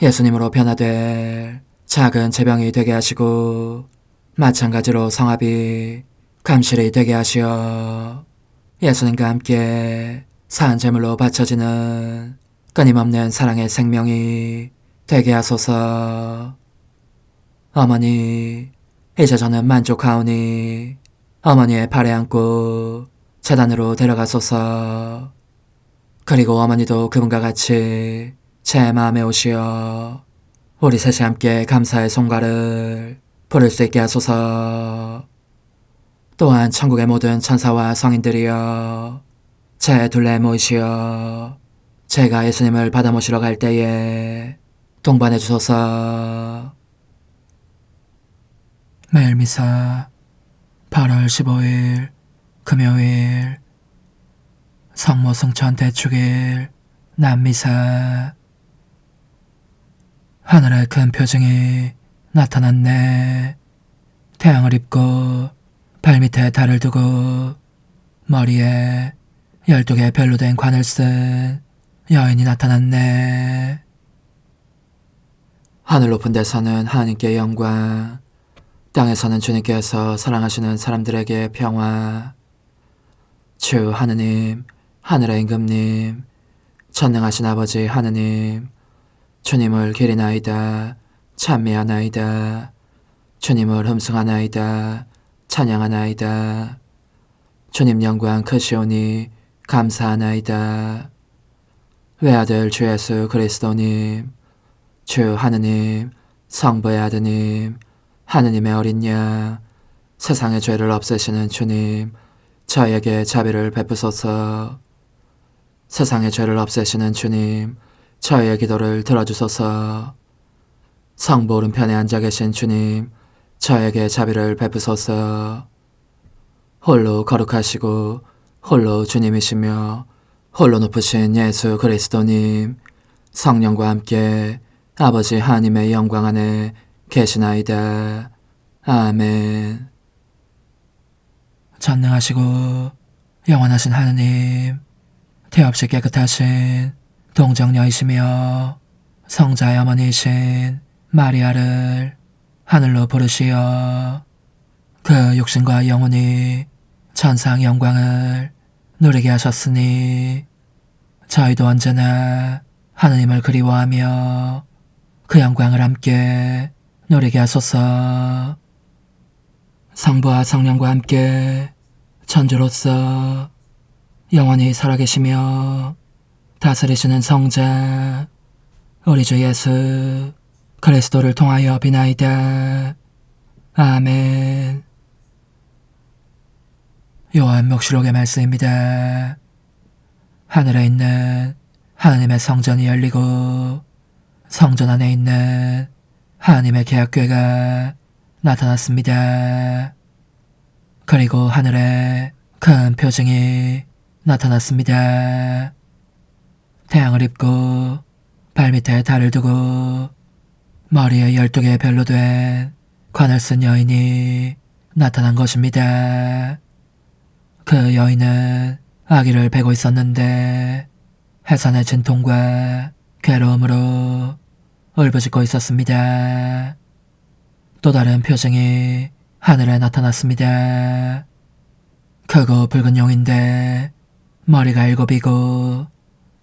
예수님으로 변화될 작은 제병이 되게 하시고 마찬가지로 성합이 감실이 되게 하시어 예수님과 함께 산 제물로 바쳐지는 끊임없는 사랑의 생명이 되게 하소서. 어머니, 이제 저는 만족하오니 어머니의 발에 안고 제단으로 데려가소서. 그리고 어머니도 그분과 같이 제 마음에 오시어 우리 셋이 함께 감사의 송가를 부를 수 있게 하소서. 또한 천국의 모든 천사와 성인들이여 제 둘레에 모이시어 제가 예수님을 받아 모시러 갈 때에 동반해 주소서. 매일 미사 8월 15일 금요일 성모 승천 대축일 남미사. 하늘에 큰 표징이 나타났네. 태양을 입고 발밑에 달을 두고 머리에 12개 별로 된 관을 쓴 여인이 나타났네. 하늘 높은 데서는 하나님께 영광, 땅에서는 주님께서 사랑하시는 사람들에게 평화. 주 하느님, 하늘의 임금님, 전능하신 아버지 하느님, 주님을 기리나이다, 찬미하나이다, 주님을 흠숭하나이다, 찬양하나이다. 주님 영광 크시오니 감사하나이다. 외아들 주 예수 그리스도님, 주 하느님, 성부의 아드님, 하느님의 어린 양, 세상의 죄를 없애시는 주님, 저에게 자비를 베푸소서. 세상의 죄를 없애시는 주님, 저의 기도를 들어주소서. 성부 오른편에 앉아 계신 주님, 저에게 자비를 베푸소서. 홀로 거룩하시고 홀로 주님이시며 홀로 높으신 예수 그리스도님, 성령과 함께 아버지 하나님의 영광 안에 계시나이다. 아멘. 전능하시고 영원하신 하느님, 태없이 깨끗하신 동정녀이시며 성자의 어머니이신 마리아를 하늘로 부르시어 그 육신과 영혼이 천상 영광을 누리게 하셨으니 저희도 언제나 하느님을 그리워하며 그 영광을 함께 누리게 하소서. 성부와 성령과 함께 천주로서 영원히 살아계시며 다스리시는 성자 우리 주 예수 그리스도를 통하여 비나이다. 아멘. 요한黙示錄의 말씀입니다. 하늘에 있는 하나님의 성전이 열리고 성전 안에 있는 하나님의 계약궤가 나타났습니다. 그리고 하늘에 큰 표징이 나타났습니다. 태양을 입고 발밑에 달을 두고 머리에 12개의 별로 된 관을 쓴 여인이 나타난 것입니다. 그 여인은 아기를 베고 있었는데 해산의 진통과 괴로움으로 울부짖고 있었습니다. 또 다른 표징이 하늘에 나타났습니다. 크고 붉은 용인데 머리가 7이고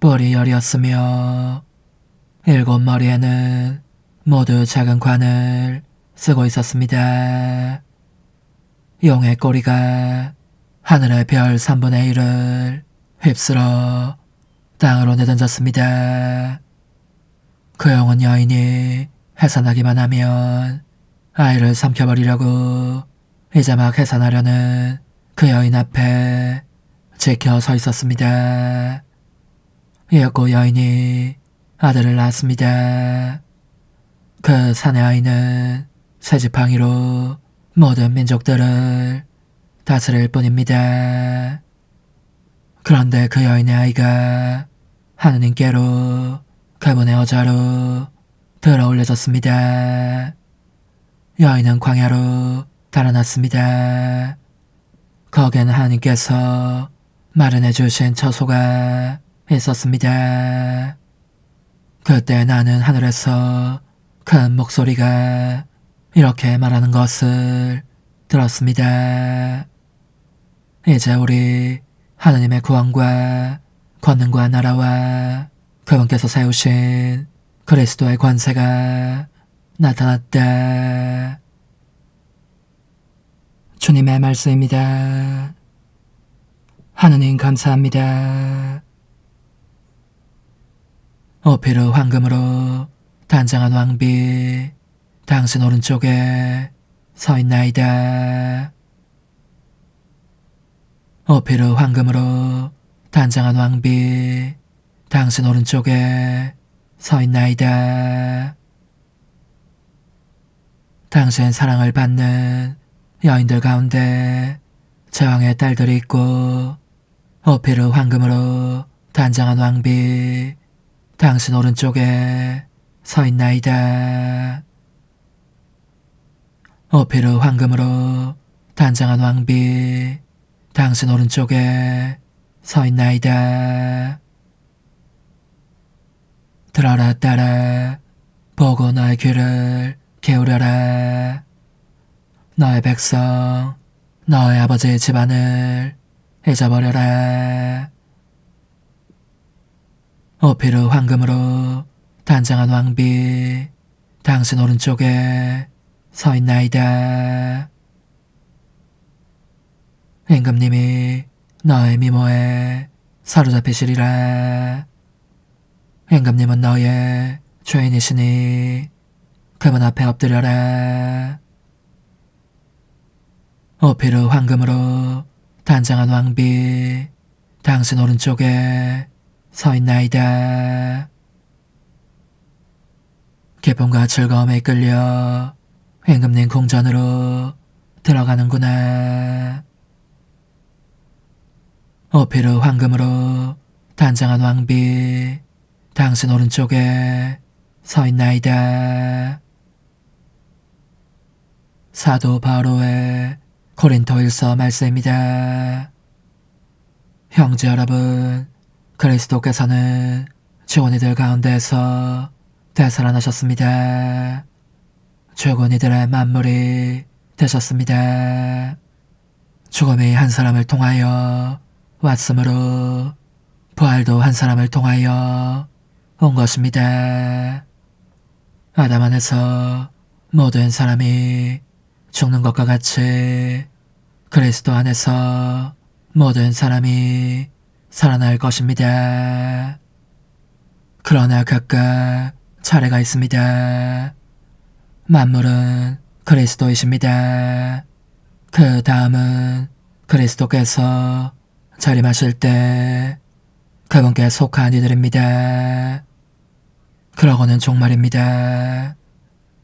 뿔이 10이었으며 7머리에는 모두 작은 관을 쓰고 있었습니다. 용의 꼬리가 하늘의 별 3분의 1을 휩쓸어 땅으로 내던졌습니다. 그 용은 여인이 해산하기만 하면 아이를 삼켜버리려고 이제 막 해산하려는 그 여인 앞에 지켜 서 있었습니다. 이윽고 여인이 아들을 낳았습니다. 그 사내 아이는 새지팡이로 모든 민족들을 다스릴 뿐입니다. 그런데 그 여인의 아이가 하느님께로 그분의 어자로 들어 올려졌습니다. 여인은 광야로 달아났습니다. 거기에는 하나님께서 마련해 주신 처소가 있었습니다. 그때 나는 하늘에서 큰 목소리가 이렇게 말하는 것을 들었습니다. 이제 우리 하느님의 구원과 권능과 나라와 그분께서 세우신 그리스도의 권세가 나타났다. 주님의 말씀입니다. 하느님 감사합니다. 오피르 황금으로 단장한 왕비, 당신 오른쪽에 서 있나이다. 오피르 황금으로 단장한 왕비, 당신 오른쪽에 서 있나이다. 당신 사랑을 받는 여인들 가운데 제왕의 딸들이 있고 오피르 황금으로 단장한 왕비, 당신 오른쪽에 서 있나이다. 오피르 황금으로 단장한 왕비, 당신 오른쪽에 서 있나이다. 들어라 딸아, 보고 너의 귀를 기울여라. 너의 백성, 너의 아버지의 집안을 잊어버려라. 오피르 황금으로 단장한 왕비, 당신 오른쪽에 서 있나이다. 임금님이 너의 미모에 사로잡히시리라. 임금님은 너의 죄인이시니 그분 앞에 엎드려라. 오피르 황금으로 단장한 왕비, 당신 오른쪽에 서 있나이다. 기쁨과 즐거움에 이끌려 임금님 궁전으로 들어가는구나. 오피르 황금으로 단장한 왕비, 당신 오른쪽에 서 있나이다. 사도 바오로의 고린토일서 말씀입니다. 형제 여러분, 그리스도께서는 죽은 이들 가운데서 되살아나셨습니다. 죽은 이들의 만물이 되셨습니다. 죽음이 한 사람을 통하여 왔으므로 부활도 한 사람을 통하여 온 것입니다. 아담 안에서 모든 사람이 죽는 것과 같이 그리스도 안에서 모든 사람이 살아날 것입니다. 그러나 각각 차례가 있습니다. 만물은 그리스도이십니다. 그 다음은 그리스도께서 자림하실 때 그분께 속한 이들입니다. 그러고는 종말입니다.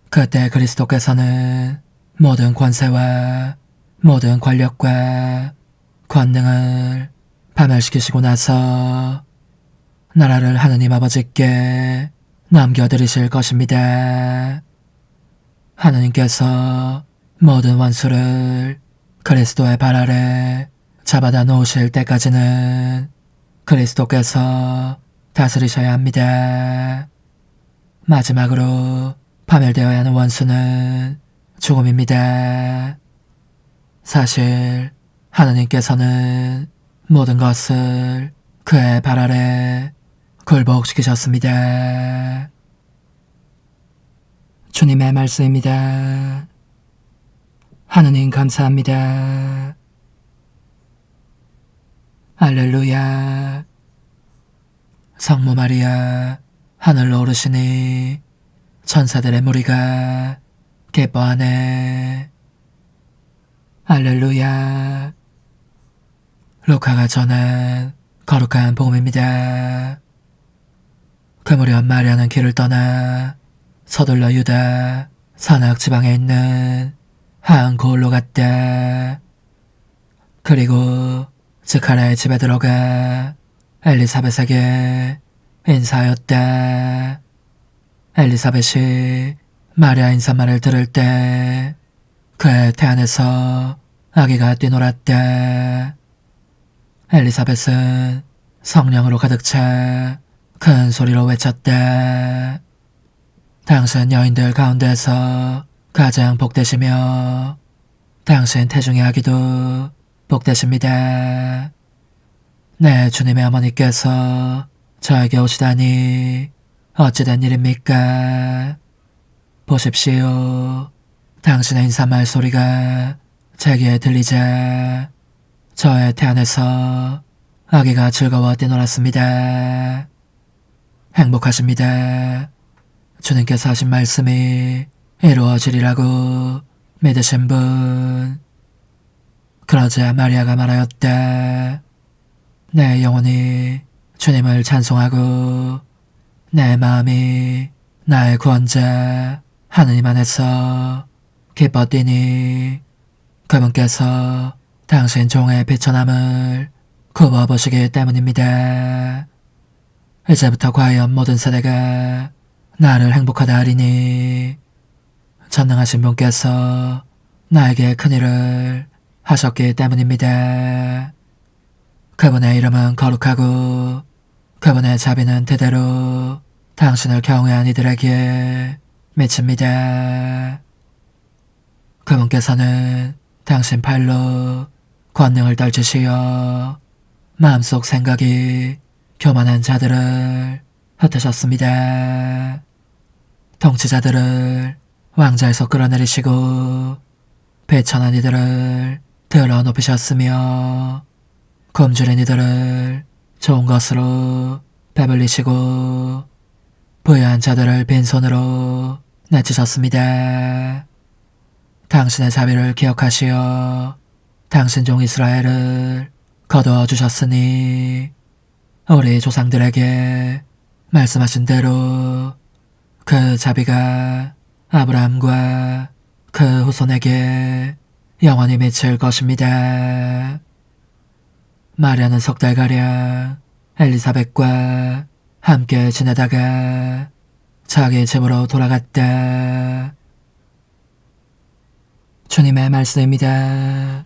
그때 그리스도께서는 모든 권세와 모든 권력과 권능을 파멸시키시고 나서 나라를 하느님 아버지께 넘겨드리실 것입니다. 하느님께서 모든 원수를 그리스도의 발 아래 잡아다 놓으실 때까지는 그리스도께서 다스리셔야 합니다. 마지막으로 파멸되어야 하는 원수는 죽음입니다. 사실 하느님께서는 모든 것을 그의 발 아래 굴복시키셨습니다. 주님의 말씀입니다. 하느님 감사합니다. 할렐루야. 성모 마리아 하늘로 오르시니 천사들의 무리가 기뻐하네. 할렐루야. 루카가 전한 거룩한 복음입니다. 그 무렵 마리아는 길을 떠나 서둘러 유다 산악 지방에 있는 한 고을로 갔다. 그리고 스가랴의 집에 들어가 엘리사벳에게 인사하였다. 엘리사벳이 마리아 인사말을 들을 때 그의 태안에서 아기가 뛰놀았다. 엘리사벳은 성령으로 가득 차 큰 소리로 외쳤다. 당신 여인들 가운데서 가장 복되시며 당신 태중의 아기도 복되십니다. 내 주님의 어머니께서 저에게 오시다니 어찌된 일입니까? 보십시오. 당신의 인사말 소리가 제게 들리자 저의 태안에서 아기가 즐거워 뛰놀았습니다. 행복하십니다. 주님께서 하신 말씀이 이루어지리라고 믿으신 분. 그러자 마리아가 말하였다. 내 영혼이 주님을 찬송하고 내 마음이 나의 구원자 하느님 안에서 기뻐 뛰니 그분께서 당신 종의 비천함을 굽어보시기 때문입니다. 이제부터 과연 모든 세대가 나를 행복하다 하리니 전능하신 분께서 나에게 큰일을 하셨기 때문입니다. 그분의 이름은 거룩하고 그분의 자비는 대대로 당신을 경외한 이들에게 미칩니다. 그분께서는 당신 팔로 권능을 떨치시어 마음속 생각이 교만한 자들을 흩으셨습니다. 통치자들을 왕좌에서 끌어내리시고 배천한 이들을 들어 높이셨으며 굶주린 이들을 좋은 것으로 배불리시고 부유한 자들을 빈손으로 내치셨습니다. 당신의 자비를 기억하시어 당신 종 이스라엘을 거두어 주셨으니 우리 조상들에게 말씀하신 대로 그 자비가 아브라함과 그 후손에게 영원히 미칠 것입니다. 마리아는 석 달가량 엘리사벳과 함께 지내다가 자기 집으로 돌아갔다. 주님의 말씀입니다.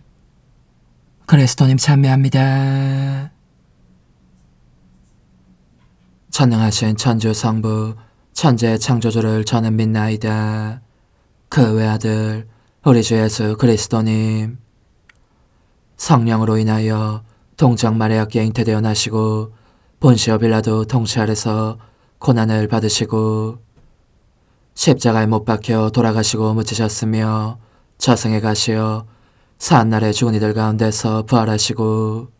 그리스도님 찬미합니다. 전능하신 천주 성부 천재 창조주를 저는 믿나이다. 그 외아들 우리 주 예수 그리스도님, 성령으로 인하여 동정 마리아께 잉태되어 나시고 본시오 빌라도 통치 아래서 고난을 받으시고 십자가에 못 박혀 돌아가시고 묻히셨으며 저승에 가시어 사한날에 죽은 이들 가운데서 부활하시고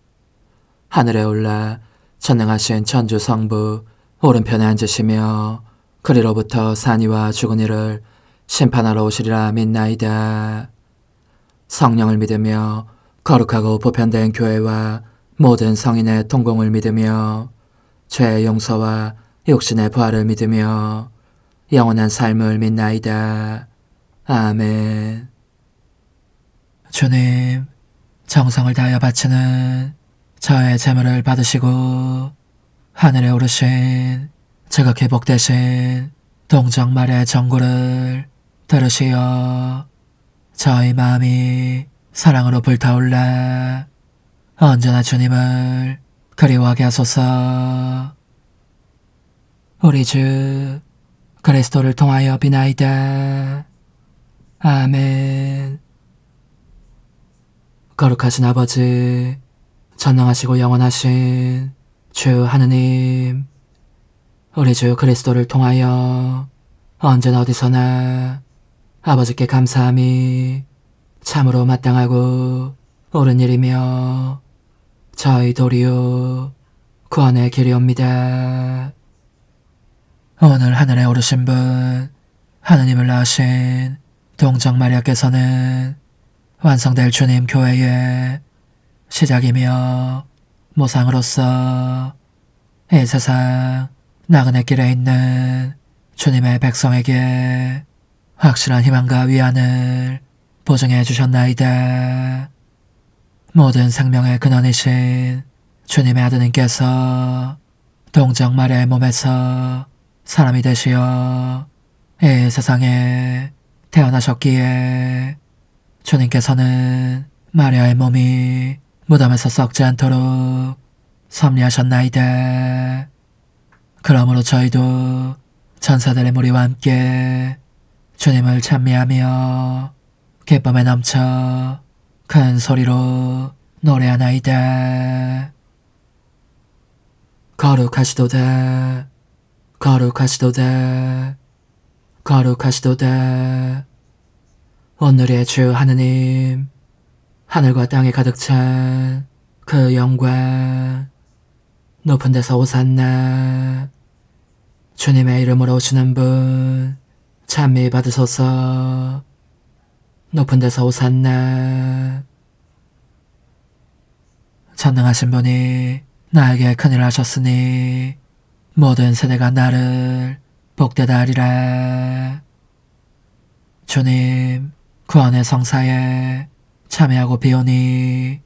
하늘에 올라 전능하신 천주 성부 오른편에 앉으시며 그리로부터 산이와 죽은 이를 심판하러 오시리라 믿나이다. 성령을 믿으며 거룩하고 보편된 교회와 모든 성인의 통공을 믿으며 죄의 용서와 육신의 부활을 믿으며 영원한 삶을 믿나이다. 아멘. 주님, 정성을 다하여 바치는 저의 재물을 받으시고 하늘에 오르신 지극히 복되신 동정 마리아의 전구를 들으시어 저희 마음이 사랑으로 불타올라 언제나 주님을 그리워하게 하소서. 우리 주 그리스도를 통하여 비나이다. 아멘. 거룩하신 아버지, 전능하시고 영원하신 주 하느님, 우리 주 그리스도를 통하여 언제나 어디서나 아버지께 감사함이 참으로 마땅하고 옳은 일이며 저희 도리요 구원의 길이옵니다. 오늘 하늘에 오르신 분 하느님을 낳으신 동정 마리아께서는 완성될 주님 교회의 시작이며 모상으로서 이 세상 나그네 길에 있는 주님의 백성에게 확실한 희망과 위안을 보증해 주셨나이다. 모든 생명의 근원이신 주님의 아드님께서 동정 마리아의 몸에서 사람이 되시어 이 세상에 태어나셨기에 주님께서는 마리아의 몸이 무덤에서 썩지 않도록 섭리하셨나이다. 그러므로 저희도 천사들의 무리와 함께 주님을 찬미하며 기쁨에 넘쳐 큰 소리로 노래하나이다. 거룩하시도다. 거룩하시도다. 거룩하시도다. 오늘의 주 하느님, 하늘과 땅에 가득 찬 그 영광, 높은 데서 오산나. 주님의 이름으로 오시는 분 찬미 받으소서. 높은 데서 오산나. 전능하신 분이 나에게 큰일을 하셨으니 모든 세대가 나를 복되다 하리라. 주님, 구원의 성사에 참여하고 비오니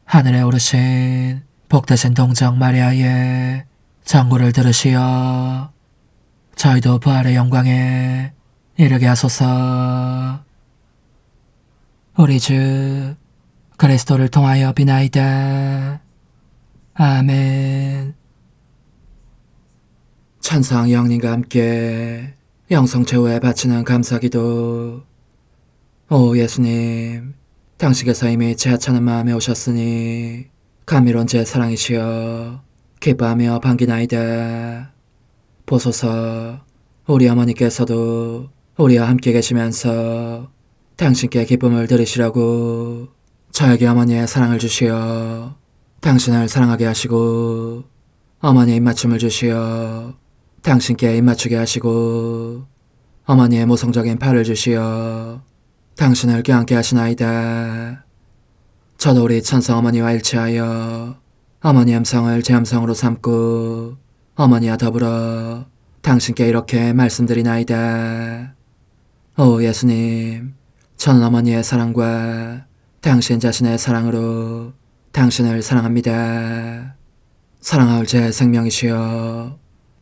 하늘에 오르신 복되신 동정 마리아의 전구를 들으시어 저희도 부활의 영광에 이르게 하소서. 우리 주 그리스도를 통하여 비나이다. 아멘. 천상 영님과 함께 영성 최후에 바치는 감사기도. 오 예수님, 당신께서 이미 제 하찮은 마음에 오셨으니 감미로운 제 사랑이시여 기뻐하며 반기나이다. 보소서, 우리 어머니께서도 우리와 함께 계시면서 당신께 기쁨을 드리시라고 저에게 어머니의 사랑을 주시어 당신을 사랑하게 하시고 어머니의 입맞춤을 주시어 당신께 입맞추게 하시고 어머니의 모성적인 팔을 주시어 당신을 껴안게 하시나이다. 저도 우리 천성 어머니와 일치하여 어머니 음성을 제 음성으로 삼고 어머니와 더불어 당신께 이렇게 말씀드리나이다. 오 예수님, 저는 어머니의 사랑과 당신 자신의 사랑으로 당신을 사랑합니다. 사랑하올 제 생명이시여,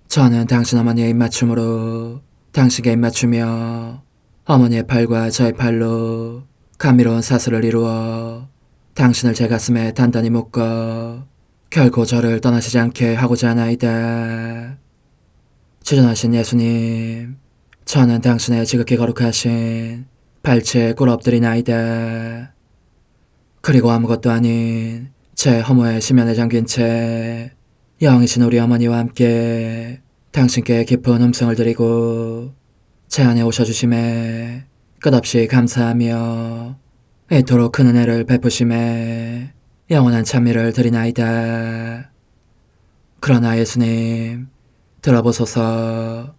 저는 당신 어머니의 입맞춤으로 당신께 입맞추며 어머니의 팔과 저의 팔로 감미로운 사슬을 이루어 당신을 제 가슴에 단단히 묶어 결코 저를 떠나시지 않게 하고자 하나이다. 주전하신 예수님, 저는 당신의 지극히 거룩하신 발치에 꿇어 엎드리나이다. 그리고 아무것도 아닌 제 허무에 심연에 잠긴 채 영이신 우리 어머니와 함께 당신께 깊은 음성을 드리고 제 안에 오셔주심에 끝없이 감사하며 이토록 큰 은혜를 베푸심에 영원한 찬미를 드리나이다. 그러나 예수님, 들어보소서.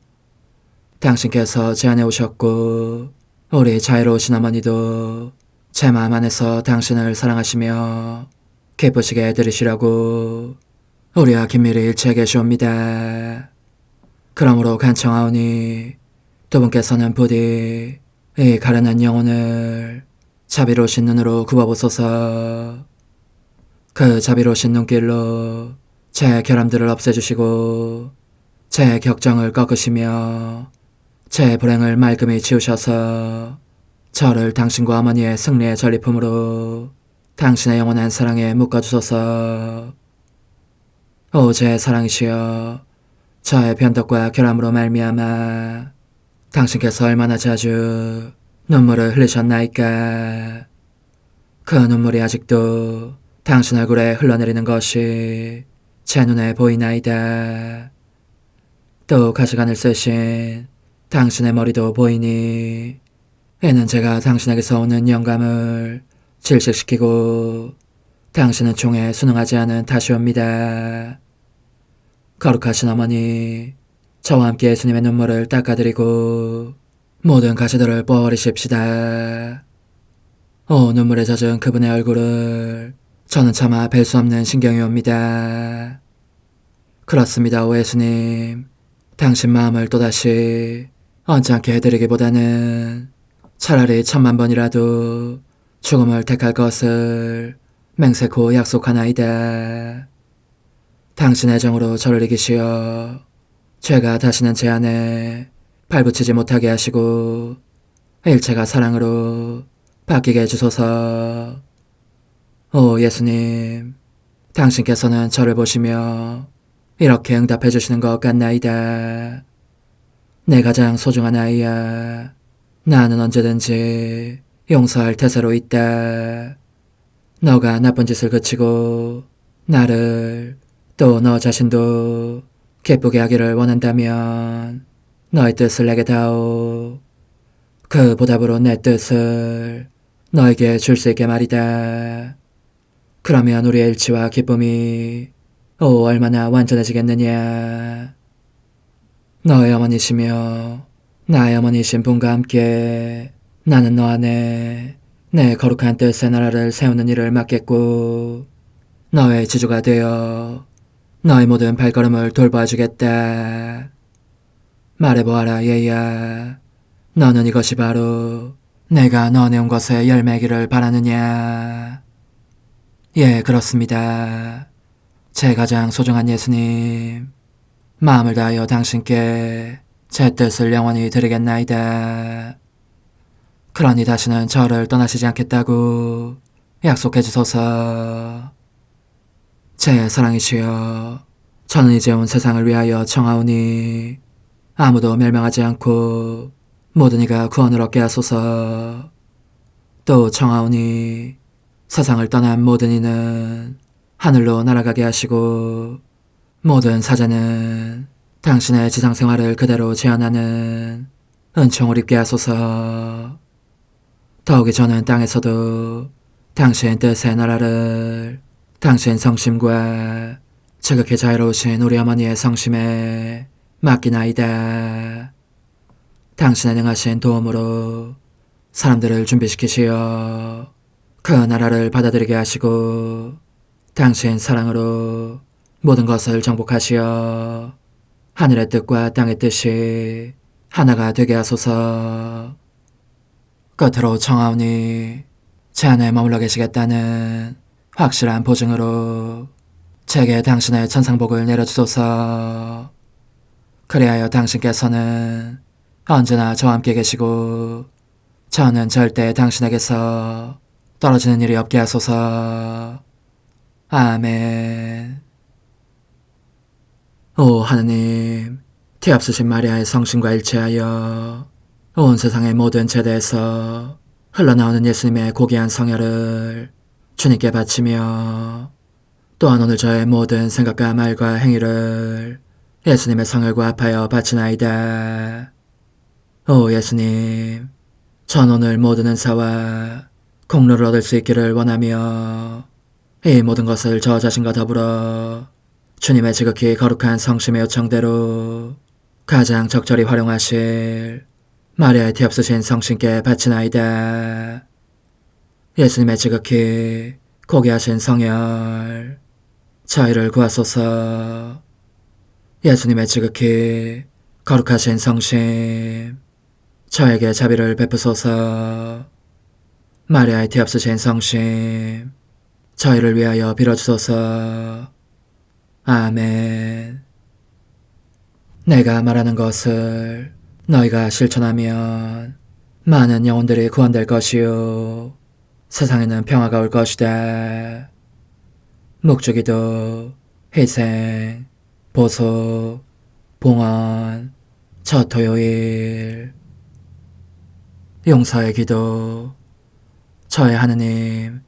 당신께서 제 안에 오셨고 우리 자유로우신 어머니도 제 마음 안에서 당신을 사랑하시며 기쁘시게 해드리시라고 우리와 긴밀히 일치해 계시옵니다. 그러므로 간청하오니 두 분께서는 부디 이 가련한 영혼을 자비로우신 눈으로 굽어보소서. 그 자비로우신 눈길로 제 결함들을 없애주시고 제 격정을 꺾으시며 제 불행을 말끔히 지우셔서 저를 당신과 어머니의 승리의 전리품으로 당신의 영원한 사랑에 묶어주소서. 오 제 사랑이시여, 저의 변덕과 결함으로 말미암아 당신께서 얼마나 자주 눈물을 흘리셨나이까. 그 눈물이 아직도 당신 얼굴에 흘러내리는 것이 제 눈에 보이나이다. 또 가시관을 쓰신 당신의 머리도 보이니 이는 제가 당신에게서 오는 영감을 질식시키고 당신은 총에 순응하지 않은 탓이옵니다. 거룩하신 어머니, 저와 함께 예수님의 눈물을 닦아드리고 모든 가시들을 뽑아버리십시다. 오 눈물에 젖은 그분의 얼굴을 저는 차마 뵐 수 없는 신경이 옵니다. 그렇습니다. 오 예수님, 당신 마음을 또다시 언짢게 해드리기보다는 차라리 10,000,000번이라도 죽음을 택할 것을 맹세코 약속하나이다. 당신의 정으로 저를 이기시어 죄가 다시는 제 안에 발붙이지 못하게 하시고 일체가 사랑으로 바뀌게 해주소서. 오 예수님, 당신께서는 저를 보시며 이렇게 응답해 주시는 것 같나이다. 내 가장 소중한 아이야, 나는 언제든지 용서할 태세로 있다. 너가 나쁜 짓을 그치고 나를 또 너 자신도 기쁘게 하기를 원한다면 너의 뜻을 내게 다오. 그 보답으로 내 뜻을 너에게 줄 수 있게 말이다. 그러면 우리의 일치와 기쁨이 얼마나 완전해지겠느냐. 너의 어머니시며 나의 어머니신 분과 함께 나는 너 안에 내 거룩한 뜻의 나라를 세우는 일을 맡겠고 너의 지주가 되어 너의 모든 발걸음을 돌봐주겠다. 말해보아라 얘야, 너는 이것이 바로 내가 너네 온 것에 열매기를 바라느냐. 예, 그렇습니다. 제 가장 소중한 예수님, 마음을 다하여 당신께 제 뜻을 영원히 드리겠나이다. 그러니 다시는 저를 떠나시지 않겠다고 약속해 주소서. 제 사랑이시여, 저는 이제 온 세상을 위하여 청하오니 아무도 멸망하지 않고 모든 이가 구원을 얻게 하소서. 또 청하오니 세상을 떠난 모든 이는 하늘로 날아가게 하시고 모든 사자는 당신의 지상생활을 그대로 재현하는 은총을 입게 하소서. 더욱이 저는 땅에서도 당신 뜻의 나라를 당신 성심과 지극히 자유로우신 우리 어머니의 성심에 맡기나이다. 당신의 능하신 도움으로 사람들을 준비시키시어 그 나라를 받아들이게 하시고 당신 사랑으로 모든 것을 정복하시어 하늘의 뜻과 땅의 뜻이 하나가 되게 하소서. 끝으로 청하오니 제 안에 머물러 계시겠다는 확실한 보증으로 제게 당신의 천상복을 내려주소서. 그리하여 당신께서는 언제나 저와 함께 계시고 저는 절대 당신에게서 떨어지는 일이 없게 하소서. 아멘. 오 하느님, 티없으신 마리아의 성신과 일치하여 온 세상의 모든 제대에서 흘러나오는 예수님의 고귀한 성혈을 주님께 바치며 또한 오늘 저의 모든 생각과 말과 행위를 예수님의 성혈과 합하여 바치나이다. 오 예수님, 전 오늘 모든 은사와 공로를 얻을 수 있기를 원하며 이 모든 것을 저 자신과 더불어 주님의 지극히 거룩한 성심의 요청대로 가장 적절히 활용하실 마리아의 티없으신 성신께 바치나이다. 예수님의 지극히 고귀하신 성혈, 저희를 구하소서. 예수님의 지극히 거룩하신 성심, 저에게 자비를 베푸소서. 마리아의 티없으신 성심, 저희를 위하여 빌어주소서. 아멘. 내가 말하는 것을 너희가 실천하면 많은 영혼들이 구원될 것이요 세상에는 평화가 올 것이다. 묵주기도, 희생, 보소, 봉헌, 첫 토요일. 용서의 기도. 저의 하느님,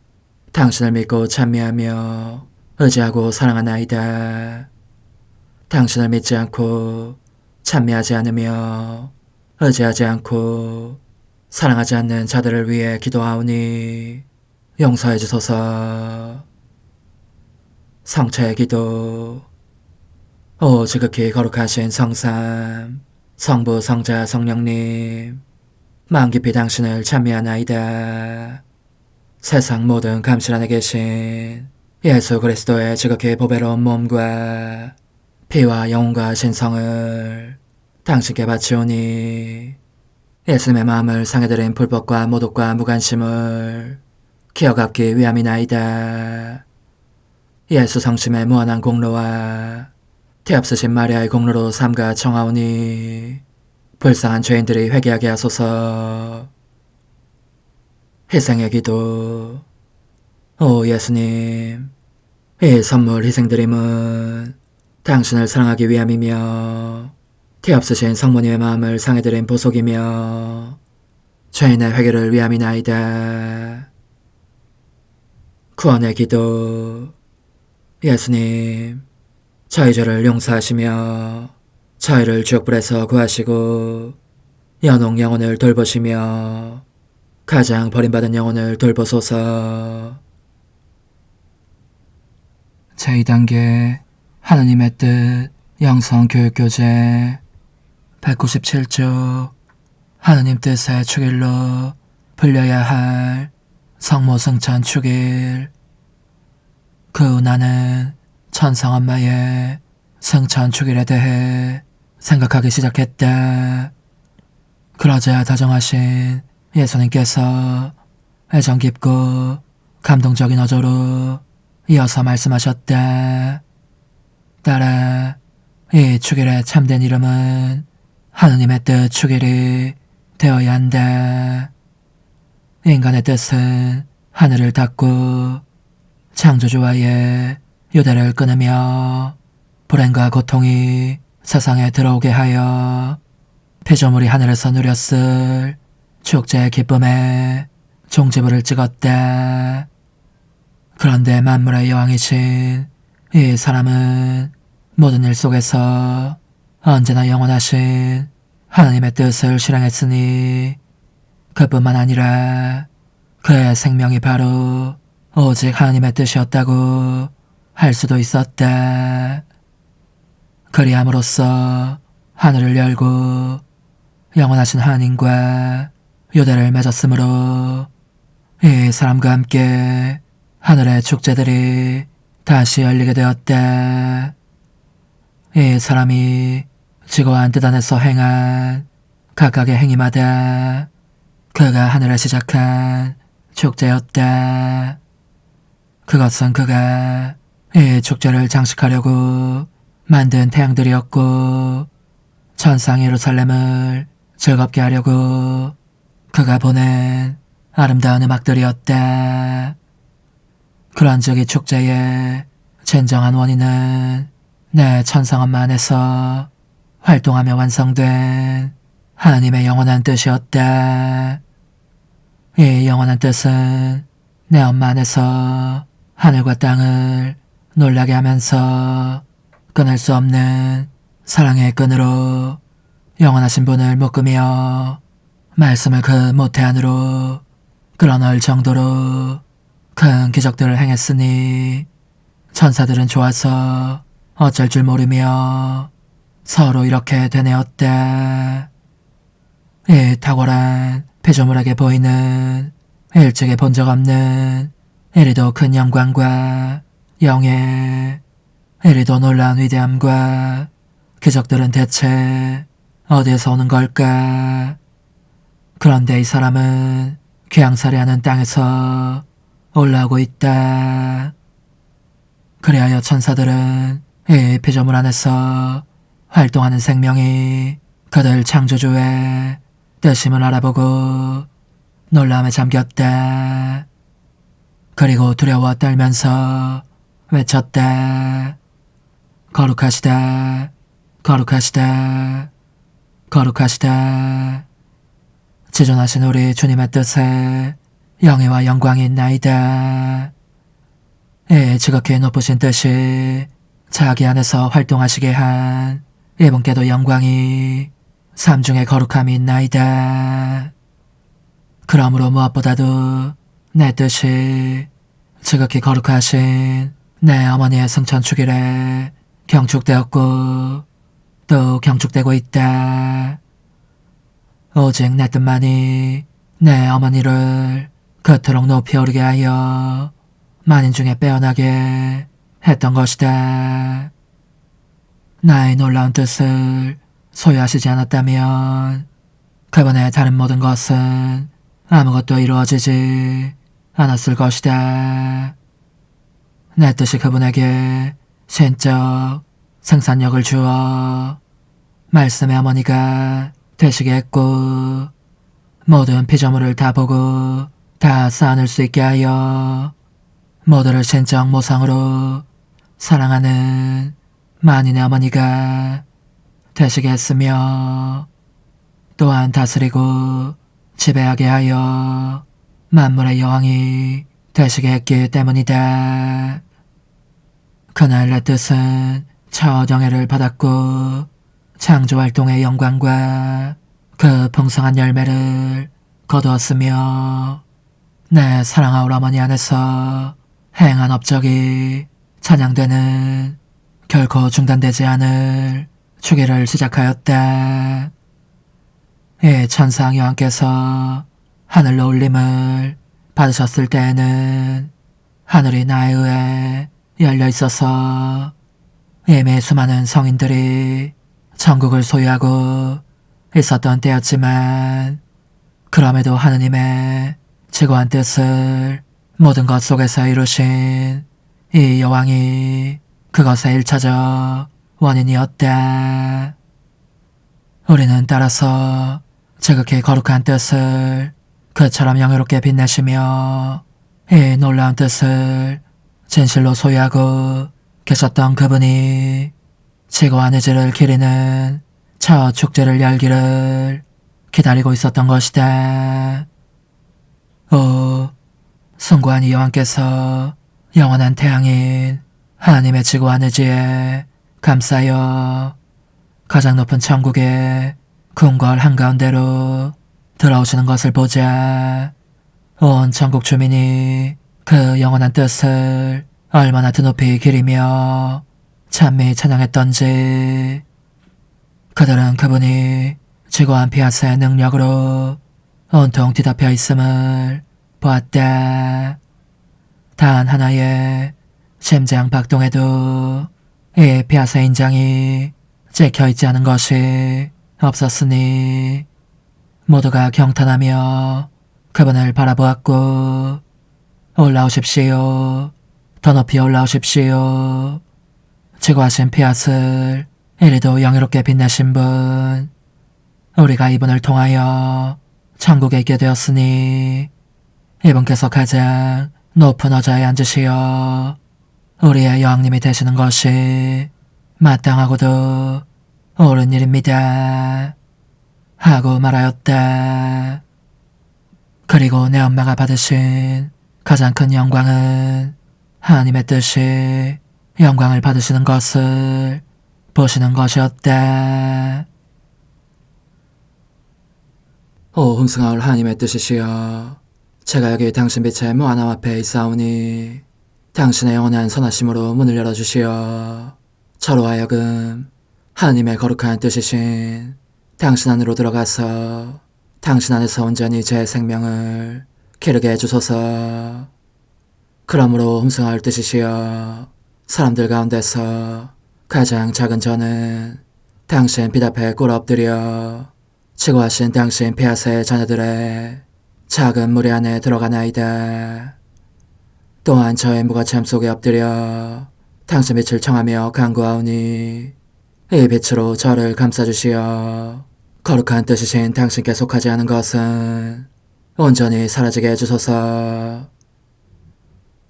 당신을 믿고 찬미하며 의지하고 사랑하나이다. 당신을 믿지 않고 찬미하지 않으며 의지하지 않고 사랑하지 않는 자들을 위해 기도하오니 용서해 주소서. 성체의 기도. 오 지극히 거룩하신 성삼, 성부, 성자, 성령님, 마음 깊이 당신을 찬미하나이다. 세상 모든 감실 안에 계신 예수 그리스도의 지극히 보배로운 몸과 피와 영혼과 신성을 당신께 바치오니 예수님의 마음을 상해드린 불법과 모독과 무관심을 기어갚기 위함이나이다. 예수 성심의 무한한 공로와 티없으신 마리아의 공로로 삼가 청하오니 불쌍한 죄인들이 회개하게 하소서. 희생의 기도. 오 예수님, 이 선물 희생드림은 당신을 사랑하기 위함이며 티없으신 성모님의 마음을 상해드린 보속이며 죄인의 회개를 위함이나이다. 구원의 기도. 예수님, 저희 죄를 용서하시며 저희를 지옥불에서 구하시고 연옥 영혼을 돌보시며 가장 버림받은 영혼을 돌보소서. 제2단계 하느님의 뜻 영성교육교재 197조 하느님 뜻의 축일로 불려야 할 성모 승천 축일. 그 후 나는 천상엄마의 승천 축일에 대해 생각하기 시작했다. 그러자 다정하신 예수님께서 애정 깊고 감동적인 어조로 이어서 말씀하셨다. 딸아, 이 축일의 참된 이름은 하느님의 뜻 축일이 되어야 한다. 인간의 뜻은 하늘을 닫고 창조주와의 유대를 끊으며 불행과 고통이 세상에 들어오게 하여 피조물이 하늘에서 누렸을 축제의 기쁨에 종지부를 찍었다. 그런데 만물의 여왕이신 이 사람은 모든 일 속에서 언제나 영원하신 하나님의 뜻을 실행했으니 그뿐만 아니라 그의 생명이 바로 오직 하나님의 뜻이었다고 할 수도 있었다. 그리함으로써 하늘을 열고 영원하신 하나님과 유대를 맺었으므로 이 사람과 함께 하늘의 축제들이 다시 열리게 되었다. 이 사람이 지고한 뜻 안에서 행한 각각의 행위마다 그가 하늘에 시작한 축제였다. 그것은 그가 이 축제를 장식하려고 만든 태양들이었고 천상 예루살렘을 즐겁게 하려고 그가 보낸 아름다운 음악들이었다. 그런즉 이 축제의 진정한 원인은 내 천상엄마 안에서 활동하며 완성된 하나님의 영원한 뜻이었다. 이 영원한 뜻은 내 엄마 안에서 하늘과 땅을 놀라게 하면서 끊을 수 없는 사랑의 끈으로 영원하신 분을 묶으며 말씀을 그 모태 안으로 끌어넣을 정도로 큰 기적들을 행했으니 천사들은 좋아서 어쩔 줄 모르며 서로 이렇게 되뇌었다. 이 탁월한 피조물에게 보이는 일찍이 본 적 없는 이리도 큰 영광과 영예, 이리도 놀라운 위대함과 기적들은 대체 어디에서 오는 걸까? 그런데 이 사람은 귀양살이하는 땅에서 올라오고 있다. 그리하여 천사들은 이 피조물 안에서 활동하는 생명이 그들 창조주의 뜻임을 알아보고 놀라움에 잠겼다. 그리고 두려워 떨면서 외쳤다. 거룩하시다, 거룩하시다, 거룩하시다. 지존하신 우리 주님의 뜻에 영예와 영광이 있나이다. 이 지극히 높으신 뜻이 자기 안에서 활동하시게 한 이분께도 영광이 삼중의 거룩함이 있나이다. 그러므로 무엇보다도 내 뜻이 지극히 거룩하신 내 어머니의 승천축일에 경축되었고 또 경축되고 있다. 오직 내 뜻만이 내 어머니를 그토록 높이 오르게 하여 만인 중에 빼어나게 했던 것이다. 나의 놀라운 뜻을 소유하시지 않았다면 그분의 다른 모든 것은 아무것도 이루어지지 않았을 것이다. 내 뜻이 그분에게 신적 생산력을 주어 말씀의 어머니가 되시게 했고 모든 피조물을 다 보고 다 쌓아낼 수 있게 하여 모두를 신적 모성으로 사랑하는 만인의 어머니가 되시게 했으며 또한 다스리고 지배하게 하여 만물의 여왕이 되시게 했기 때문이다. 그날 내 뜻은 처정애를 받았고 창조활동의 영광과 그 풍성한 열매를 거두었으며 내 사랑하올 어머니 안에서 행한 업적이 찬양되는 결코 중단되지 않을 주기를 시작하였다. 이 천상 여왕께서 하늘로 올림을 받으셨을 때에는 하늘이 나에 의해 열려 있어서 이미 수많은 성인들이 천국을 소유하고 있었던 때였지만 그럼에도 하느님의 지고한 뜻을 모든 것 속에서 이루신 이 여왕이 그것의 1차적 원인이었다. 우리는 따라서 지극히 거룩한 뜻을 그처럼 영예롭게 빛내시며 이 놀라운 뜻을 진실로 소유하고 계셨던 그분이 지고한 의지를 기리는 첫 축제를 열기를 기다리고 있었던 것이다. 오, 숭고한 이 여왕께서 영원한 태양인 하나님의 지고한 의지에 감싸여 가장 높은 천국의 궁궐 한가운데로 들어오시는 것을 보자 온 천국 주민이 그 영원한 뜻을 얼마나 드높이 기리며 찬미 찬양했던지 그들은 그분이 지고한 피아스의 능력으로 온통 뒤덮여 있음을 보았다. 단 하나의 심장 박동에도 이 피아스의 인장이 찍혀있지 않은 것이 없었으니 모두가 경탄하며 그분을 바라보았고, 올라오십시오. 더 높이 올라오십시오. 지구하신 피앗을 이리도 영예롭게 빛내신 분, 우리가 이분을 통하여 천국에 있게 되었으니 이분께서 가장 높은 의자에 앉으시어 우리의 여왕님이 되시는 것이 마땅하고도 옳은 일입니다. 하고 말하였다. 그리고 내 엄마가 받으신 가장 큰 영광은 하나님의 뜻이 영광을 받으시는 것을 보시는 것이었다. 오 흠승하올 하나님의 뜻이시여, 제가 여기 당신 빛의 무한함 앞에 있사오니 당신의 영원한 선하심으로 문을 열어주시어 저로 하여금 하나님의 거룩한 뜻이신 당신 안으로 들어가서 당신 안에서 온전히 제 생명을 기르게 해주소서. 그러므로 흠승하올 뜻이시여, 사람들 가운데서 가장 작은 저는 당신 빛 앞에 꿇어 엎드려 지구하신 당신 피앗의 자녀들의 작은 무리 안에 들어가나이다. 또한 저의 무거참 속에 엎드려 당신 빛을 청하며 간구하오니 이 빛으로 저를 감싸주시어 거룩한 뜻이신 당신께 속하지 않은 것은 온전히 사라지게 해주소서.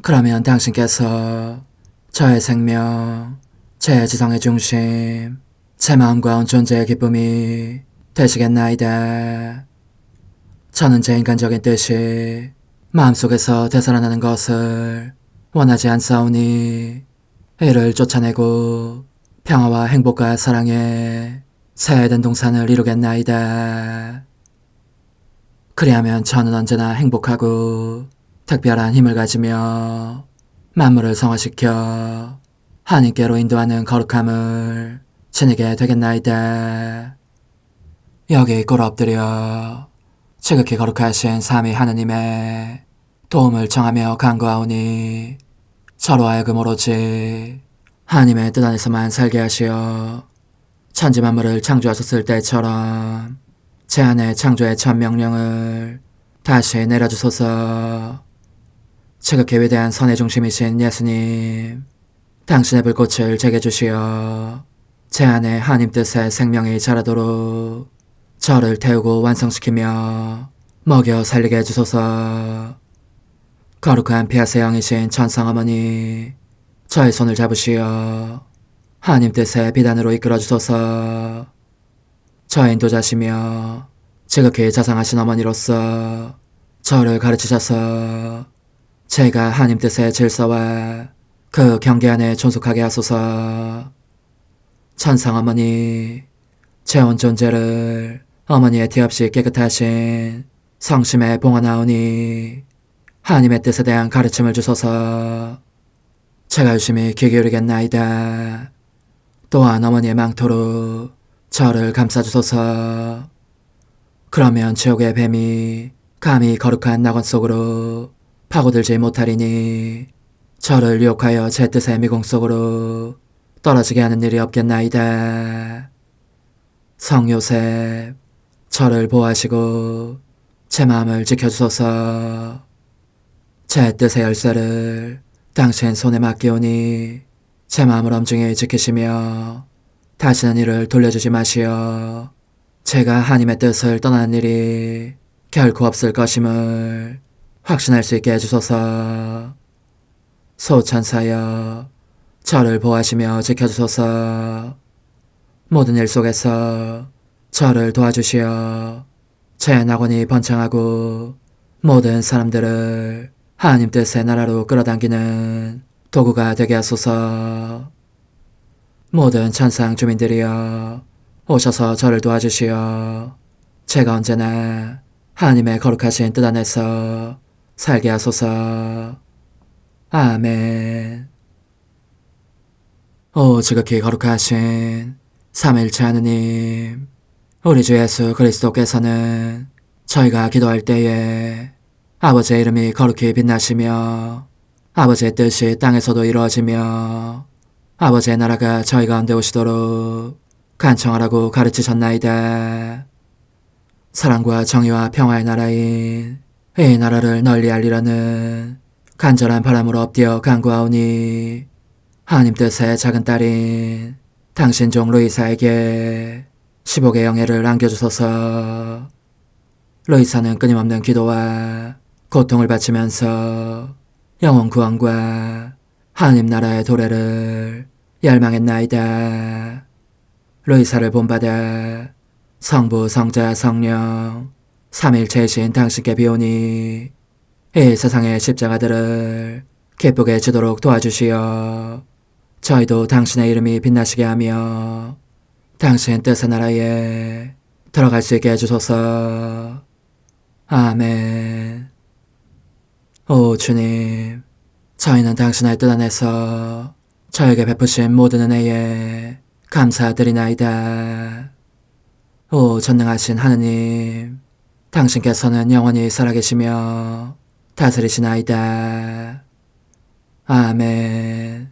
그러면 당신께서 저의 생명, 제 지성의 중심, 제 마음과 온 존재의 기쁨이 되시겠나이다. 저는 제 인간적인 뜻이 마음속에서 되살아나는 것을 원하지 않사오니 이를 쫓아내고 평화와 행복과 사랑의 새 에덴 동산을 이루겠나이다. 그리하면 저는 언제나 행복하고 특별한 힘을 가지며 만물을 성화시켜 하나님께로 인도하는 거룩함을 지니게 되겠나이다. 여기 꿇어 엎드려 지극히 거룩하신 삼위 하느님의 도움을 청하며 간구하오니 저로 하여금 오로지 하나님의 뜻 안에서만 살게 하시어 천지 만물을 창조하셨을 때처럼 제 안에 창조의 첫 명령을 다시 내려주소서. 지극히 위대한 선의 중심이신 예수님, 당신의 불꽃을 제게 주시어 제 안에 하나님 뜻의 생명이 자라도록 저를 태우고 완성시키며 먹여 살리게 해주소서. 거룩한 피앗의 영이신 천상어머니, 저의 손을 잡으시어 하나님 뜻의 비단으로 이끌어주소서. 저의 인도자시며 지극히 자상하신 어머니로서 저를 가르치셔서 제가 하나님 뜻의 질서와 그 경계 안에 존속하게 하소서. 천상어머니, 제 온 존재를 어머니의 티 없이 깨끗하신 성심에 봉헌하오니 하나님의 뜻에 대한 가르침을 주소서. 제가 열심히 귀 기울이겠나이다. 또한 어머니의 망토로 저를 감싸주소서. 그러면 지옥의 뱀이 감히 거룩한 낙원 속으로 파고들지 못하리니 저를 유혹하여 제 뜻의 미궁 속으로 떨어지게 하는 일이 없겠나이다. 성 요셉, 저를 보호하시고 제 마음을 지켜주소서. 제 뜻의 열쇠를 당신 손에 맡기오니 제 마음을 엄중히 지키시며 다시는 이를 돌려주지 마시어 제가 하나님의 뜻을 떠나는 일이 결코 없을 것임을 확신할 수 있게 해주소서. 소천사여, 저를 보호하시며 지켜주소서. 모든 일 속에서 저를 도와주시어 제 낙원이 번창하고 모든 사람들을 하나님 뜻의 나라로 끌어당기는 도구가 되게 하소서. 모든 천상 주민들이여, 오셔서 저를 도와주시어 제가 언제나 하나님의 거룩하신 뜻 안에서 살게 하소서. 아멘. 오 지극히 거룩하신 삼위일체 하느님, 우리 주 예수 그리스도께서는 저희가 기도할 때에 아버지의 이름이 거룩히 빛나시며 아버지의 뜻이 땅에서도 이루어지며 아버지의 나라가 저희 가운데 오시도록 간청하라고 가르치셨나이다. 사랑과 정의와 평화의 나라인 이 나라를 널리 알리라는 간절한 바람으로 엎드려 간구하오니 하나님 뜻의 작은 딸인 당신 종 루이사에게 10억의 영예를 안겨주소서. 루이사는 끊임없는 기도와 고통을 바치면서 영혼 구원과 하나님 나라의 도래를 열망했나이다. 루이사를 본받아 성부, 성자, 성령 삼일체이신 당신께 비오니 이 세상의 십자가들을 기쁘게 지도록 도와주시어 저희도 당신의 이름이 빛나시게 하며 당신 뜻의 나라에 들어갈 수 있게 해주소서. 아멘. 오 주님, 저희는 당신의 뜻 안에서 저에게 베푸신 모든 은혜에 감사드리나이다. 오 전능하신 하느님, 당신께서는 영원히 살아계시며 다스리시나이다. 아멘.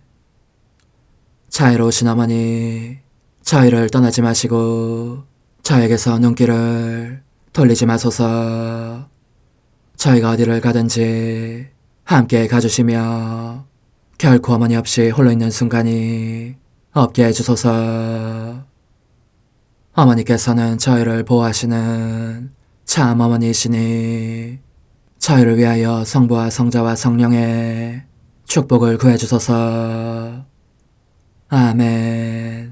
자애로우신 어머니, 저희를 떠나지 마시고 저에게서 눈길을 돌리지 마소서. 저희가 어디를 가든지 함께 가주시며 결코 어머니 없이 홀로 있는 순간이 없게 해주소서. 어머니께서는 저희를 보호하시는 참 어머니이시니 저희를 위하여 성부와 성자와 성령의 축복을 구해주소서. 아멘.